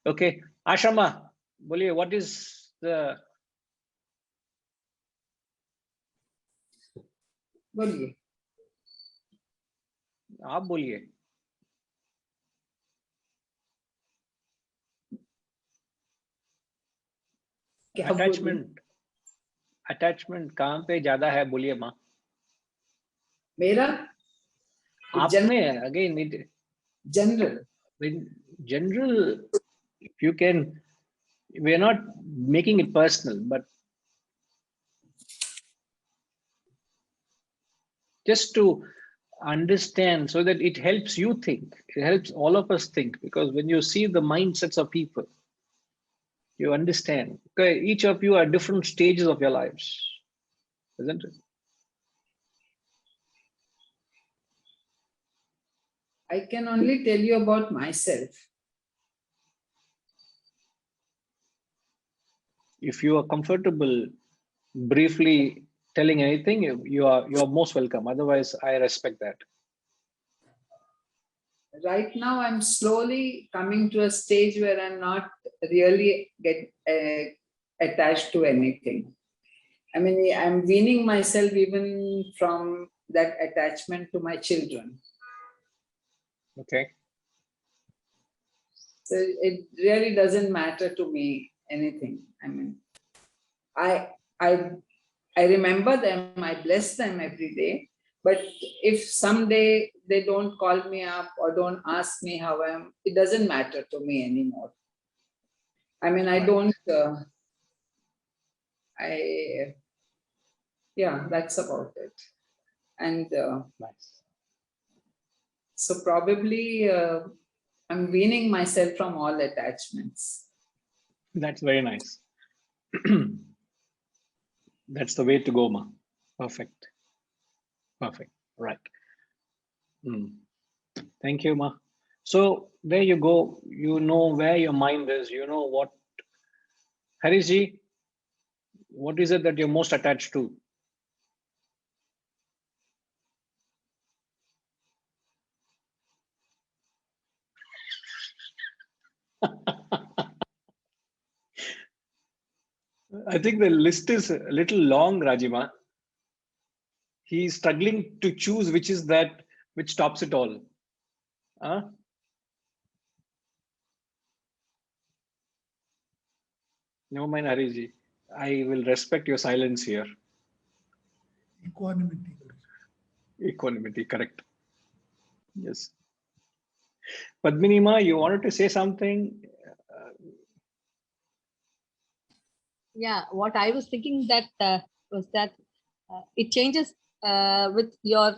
Okay, Ashrama, boliye, what is the? बोलिए आप बोलिए attachment कहाँ पे ज्यादा है बोलिए माँ मेरा आपने again general if you can, we are not making it personal, but just to understand so that it helps you think, it helps all of us think, because when you see the mindsets of people, you understand. Okay, each of you are different stages of your lives, isn't it? I can only tell you about myself. If you are comfortable briefly telling anything, you are most welcome. Otherwise, I respect that. Right now, I'm slowly coming to a stage where I'm not really attached to anything. I mean, I'm weaning myself even from that attachment to my children. Okay. So it really doesn't matter to me anything. I mean, I remember them, I bless them every day. But if someday they don't call me up or don't ask me how I am, it doesn't matter to me anymore. I mean, I don't, yeah, that's about it. And nice. So probably I'm weaning myself from all attachments. That's very nice. That's the way to go, Ma. Perfect. Perfect. Right. Thank you, Ma. So there you go. You know where your mind is. You know what. Harishji, what is it that you're most attached to? I think the list is a little long, Rajima. He's struggling to choose which is that which tops it all. Huh? Never mind, Harishji. I will respect your silence here. Equanimity. Equanimity, correct. Yes. Padminima, you wanted to say something? Yeah, what I was thinking that was that it changes with your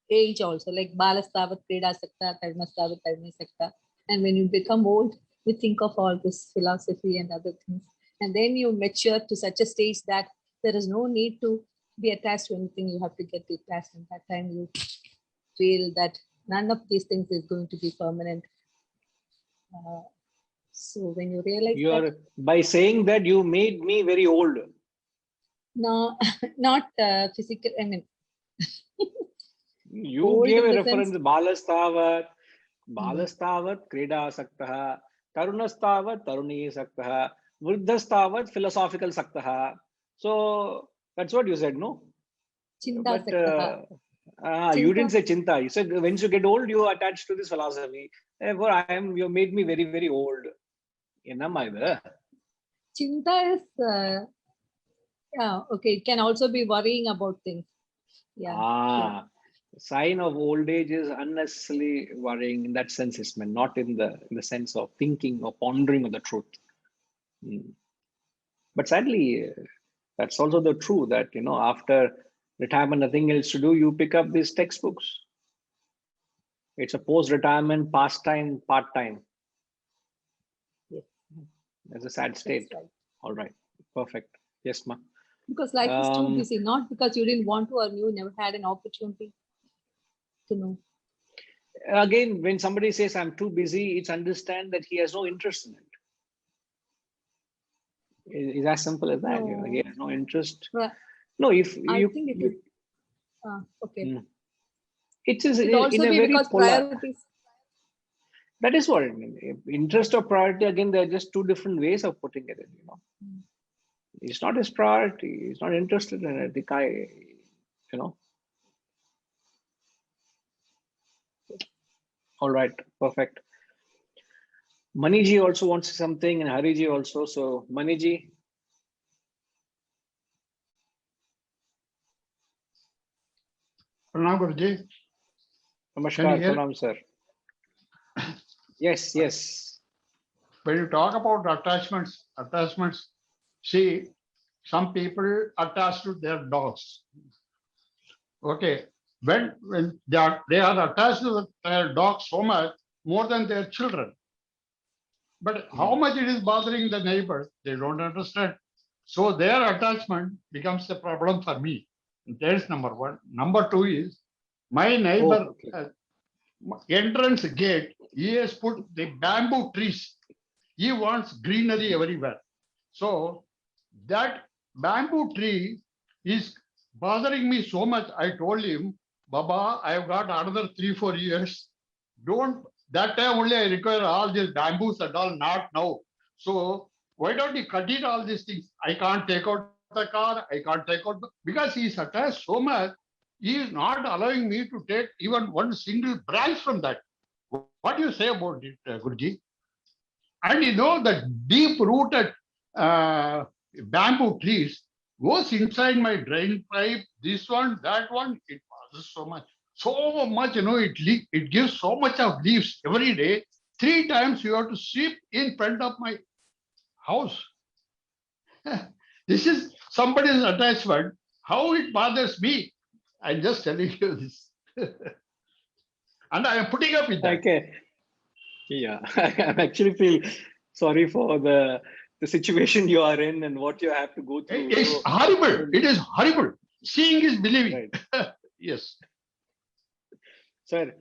age also, like Balastavat Krida Sakta, Karmastavat Karmi Sakta. And when you become old, you think of all this philosophy and other things. And then you mature to such a stage that there is no need to be attached to anything. You have to get detached. And that time you feel that none of these things is going to be permanent. So when you realize that, By saying that, you made me very old. no, not physical, I mean, You old gave in a the reference, sense, Balastavat Krida Saktaha, Tarunastavat Taruni Saktaha, Vruddhastavat philosophical Saktaha. So that's what you said, no? Chinta But you Chinta. didn't say Chinta. You said once you get old, you attach to this philosophy. Therefore, you made me very, very old. Chinta is, yeah, okay. It can also be worrying about things. Yeah. Sign of old age is unnecessarily worrying in that sense, is meant, not in the sense of thinking or pondering of the truth. But sadly, that's also the truth that, after retirement, nothing else to do, you pick up these textbooks. It's a post-retirement pastime, part-time. Yes. It's a sad state. Right. All right. Perfect. Yes, ma. Because life is too busy, not because you didn't want to or you never had an opportunity to know. Again, when somebody says I'm too busy, it's understand that he has no interest in it. It's as simple as that. No. He has no interest. Well, No, if I think it is. Okay. It is It also in a be very because polar. priorities. That is what I mean. Interest or priority, again, they're just two different ways of putting it in, It's not his priority. He's not interested in it. The guy, All right, perfect. Maniji also wants something, and Hariji also. So, Maniji. Pranam Guruji. Namaskar, Pranam sir. Yes, yes. When you talk about attachments, see, some people attach to their dogs. Okay, when they are attached to their dogs so much more than their children. But how much it is bothering the neighbors, they don't understand. So their attachment becomes a problem for me. That is number one. Number two is my neighbor entrance gate, he has put the bamboo trees. He wants greenery everywhere. So that bamboo tree is bothering me so much. I told him, Baba, I've got another 3-4 years. That time only I require all these bamboos and all, not now. So why don't you cut it all these things? I can't take out the car. I can't take out, because he's attached so much. He is not allowing me to take even one single branch from that. What do you say about it, Guruji? And the deep-rooted bamboo trees goes inside my drain pipe, this one, that one, it bothers so much. So much, it gives so much of leaves every day. 3 times you have to sweep in front of my house. This is somebody's attachment. How it bothers me. I'm just telling you this. And I am putting up with that. Okay. Yeah, I actually feel sorry for the the situation you are in and what you have to go through. It's So, horrible. It is horrible. Seeing is believing. right. Yes. Sir,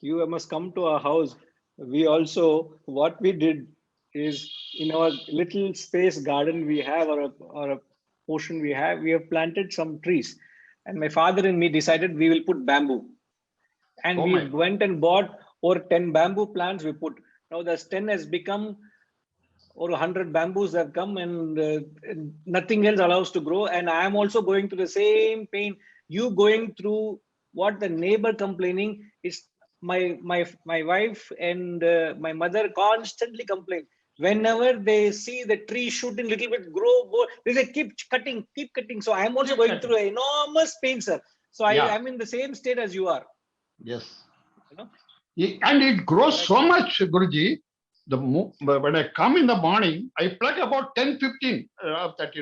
you must come to our house. We also, what we did is in our little space garden we have, or a portion we have planted some trees. And my father and me decided we will put bamboo. And Oh we my. went and bought over 10 bamboo plants we put. Now the 10 has become over 100 bamboos have come, and nothing else allows to grow. And I am also going through the same pain. You going through what the neighbor complaining is. My wife and my mother constantly complain. Whenever they see the tree shooting little bit grow, they say keep cutting. So I am also Keep going cutting. through enormous pain, sir. So Yeah. I'm in the same state as you are. Yes. You know? And it grows so much, Guruji. When I come in the morning, I pluck about 10, 15 of that,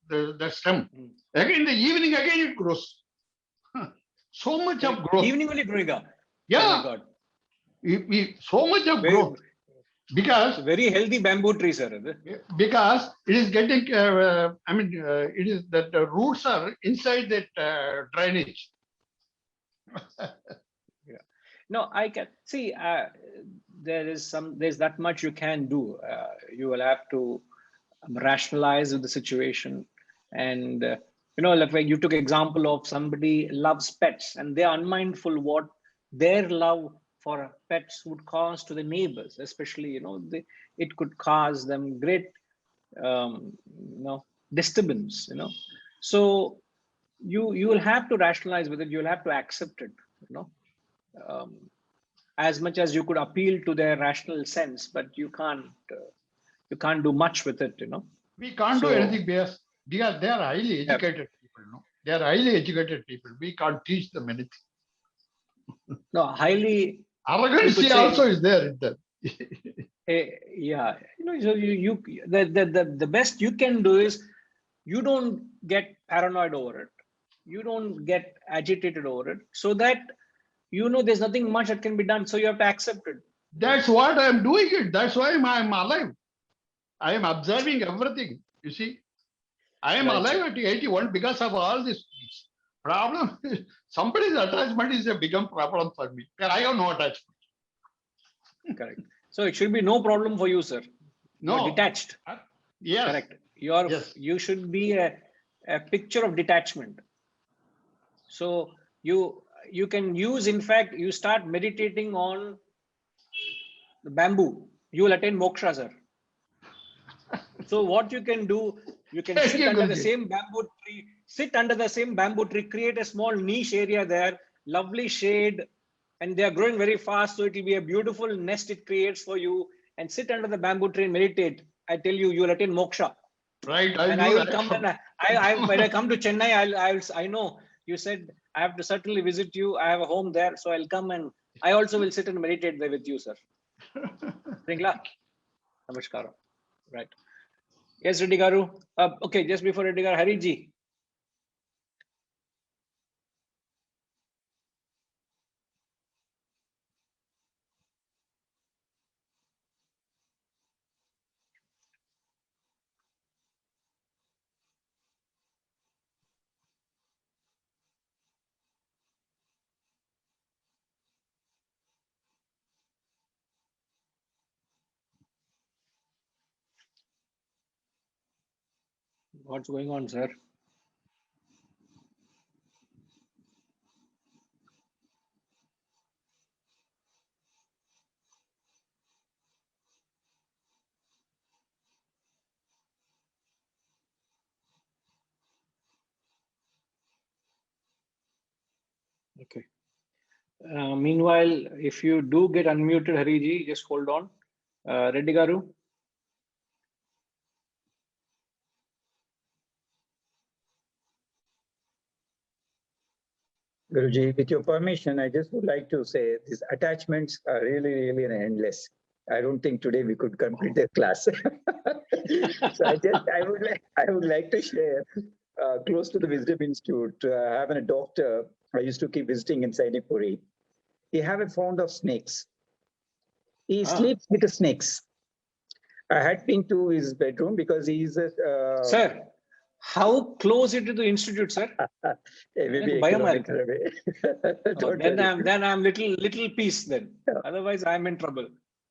the stem. Again, in the evening, again it grows. So much of growth. Evening only growing up. Yeah. Oh my God. So much of growth. Because very healthy bamboo tree, sir. Because it is getting, it is that the roots are inside that drainage. Yeah. No, I can see there's that much you can do. You will have to rationalize with the situation. And, like when you took example of somebody loves pets and they're unmindful what their love for pets would cause to the neighbors, especially, it could cause them great, disturbance, So you will have to rationalize with it. You'll have to accept it, as much as you could appeal to their rational sense, but you can't do much with it, We can't do anything because they are highly educated people. They are highly educated people. We can't teach them anything. No, highly arrogancy also is there in them. Yeah, so the best you can do is you don't get paranoid over it. You don't get agitated over it, so that there's nothing much that can be done. So you have to accept it. That's what I'm doing it. That's why I'm alive. I am observing everything. You see, I am alive at 81 because of all this problem. Somebody's attachment is a bigger problem for me. I have no attachment. Correct. So it should be no problem for you, sir. No. You're detached. Yes. Correct. Yes. You should be a picture of detachment. So you can use, in fact, you start meditating on the bamboo, you will attain moksha, sir. So what you can do, you can sit under the same bamboo tree, create a small niche area there, lovely shade, and they are growing very fast. So it will be a beautiful nest it creates for you, and sit under the bamboo tree and meditate. I tell you, you will attain moksha. Right. And I will come, and when I come to Chennai, I know you said I have to certainly visit you. I have a home there, so I'll come, and I also will sit and meditate there with you, sir. Ringla, namaskar. Right. Yes, Reddy Garu. Okay, just before Reddy Garu, Hari ji. What's going on, sir? Okay. Meanwhile, if you do get unmuted, Hariji, just hold on. Reddy Garu. Guruji, with your permission, I just would like to say these attachments are really endless. I don't think today we could complete the class. So I would like to share close to the Wisdom Institute. I have a doctor I used to keep visiting in Sainipuri. He have a fond of snakes. He sleeps with the snakes. I had been to his bedroom because he's a. Sir, how close it to the institute, sir? Maybe a Bhayam kilometer away. Oh, then I'm little peace then. Yeah. Otherwise, I'm in trouble.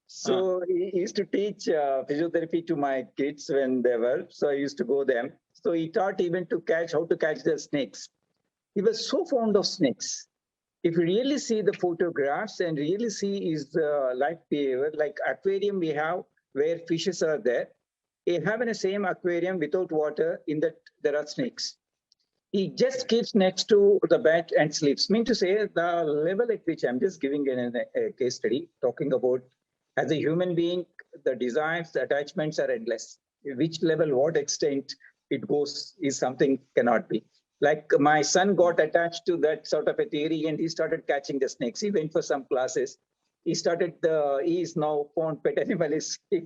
So he used to teach physiotherapy to my kids when they were. So I used to go them. So he taught even how to catch the snakes. He was so fond of snakes. If you really see the photographs and really see his life behavior, like aquarium we have where fishes are there, we have in the same aquarium without water, in that there are snakes. He just keeps next to the bed and sleeps. Mean to say the level at which I'm just giving a case study, talking about as a human being, the desires, the attachments are endless. Which level, what extent it goes is something cannot be. Like my son got attached to that sort of a theory and he started catching the snakes. He went for some classes. He is now found pet animalist. He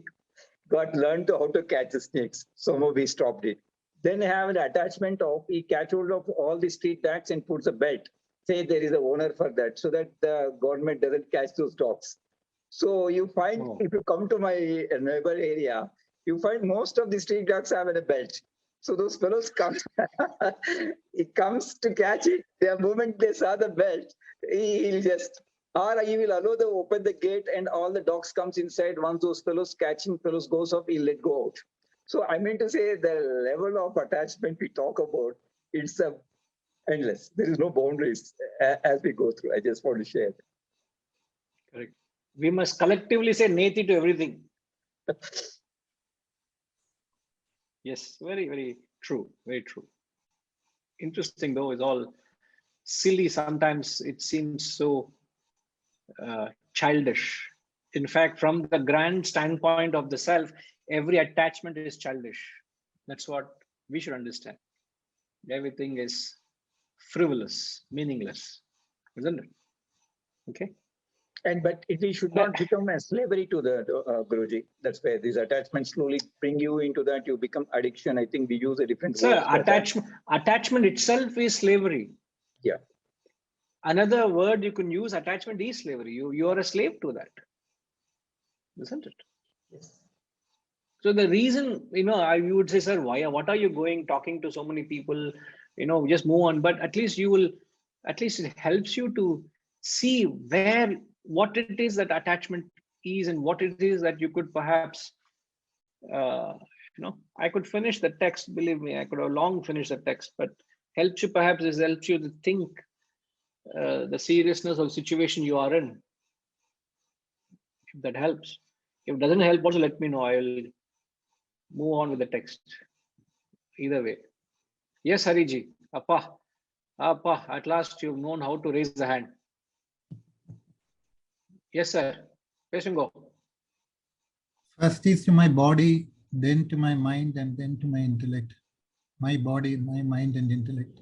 got learned how to catch the snakes. So we stopped it. Then have an attachment of, he catch hold of all the street tags and puts a belt. Say there is a owner for that so that the government doesn't catch those dogs. So you find, if you come to my neighbor area, you find most of the street dogs have a belt. So those fellows come, it comes to catch it. The moment they saw the belt, he'll just, or he will allow them open the gate and all the dogs comes inside. Once those catching fellows goes off, he'll let go out. So I mean to say the level of attachment we talk about, it's endless. There is no boundaries as we go through. I just want to share. Correct. We must collectively say neti to everything. Yes, very, very true. Very true. Interesting though, is all silly. Sometimes it seems so childish. In fact, from the grand standpoint of the self, every attachment is childish. That's what we should understand. Everything is frivolous, meaningless, isn't it? Okay. But it should not become a slavery to the Guruji. That's where these attachments slowly bring you into that. You become addiction. I think we use a different word. Attachment itself is slavery. Yeah. Another word you can use, attachment is slavery. You are a slave to that, isn't it? Yes. So the reason, you would say, sir, what are you talking to so many people, just move on. But at least it helps you to see what it is that attachment is and what it is that you could perhaps, I could finish the text, believe me, I could have long finished the text, but helps you to think the seriousness of the situation you are in. If that helps. If it doesn't help, also let me know. I will move on with the text. Either way. Yes, Hariji. Appa, at last you've known how to raise the hand. Yes, sir. Go. First is to my body, then to my mind, and then to my intellect. My body, my mind, and intellect.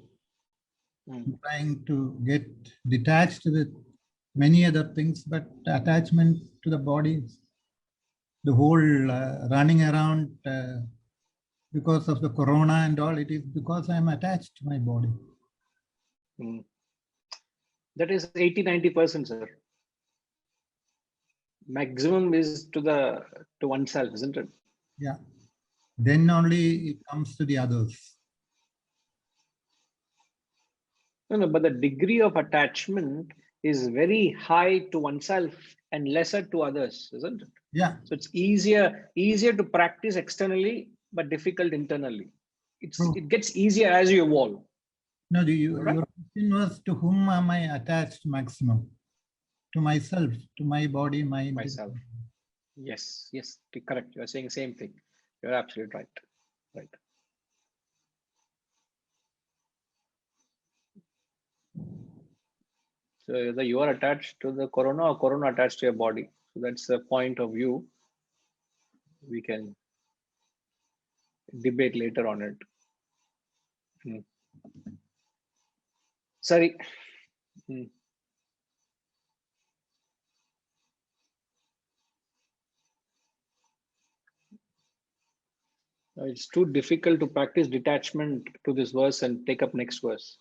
I'm trying to get detached with many other things, but attachment to the body, the whole running around because of the corona and all, it is because I'm attached to my body. That is 80-90%, sir. Maximum is to oneself, isn't it? Yeah. Then only it comes to the others. No, but the degree of attachment is very high to oneself and lesser to others, isn't it? Yeah. So it's easier to practice externally, but difficult internally. It gets easier as you evolve. No, your question was, to whom am I attached maximum? To myself, to my body, my myself. Yes, correct. You are saying the same thing. You're absolutely right. Right. So either you are attached to the corona or corona attached to your body. So that's the point of view. We can debate later on it. Sorry. It's too difficult to practice detachment to this verse and take up next verse.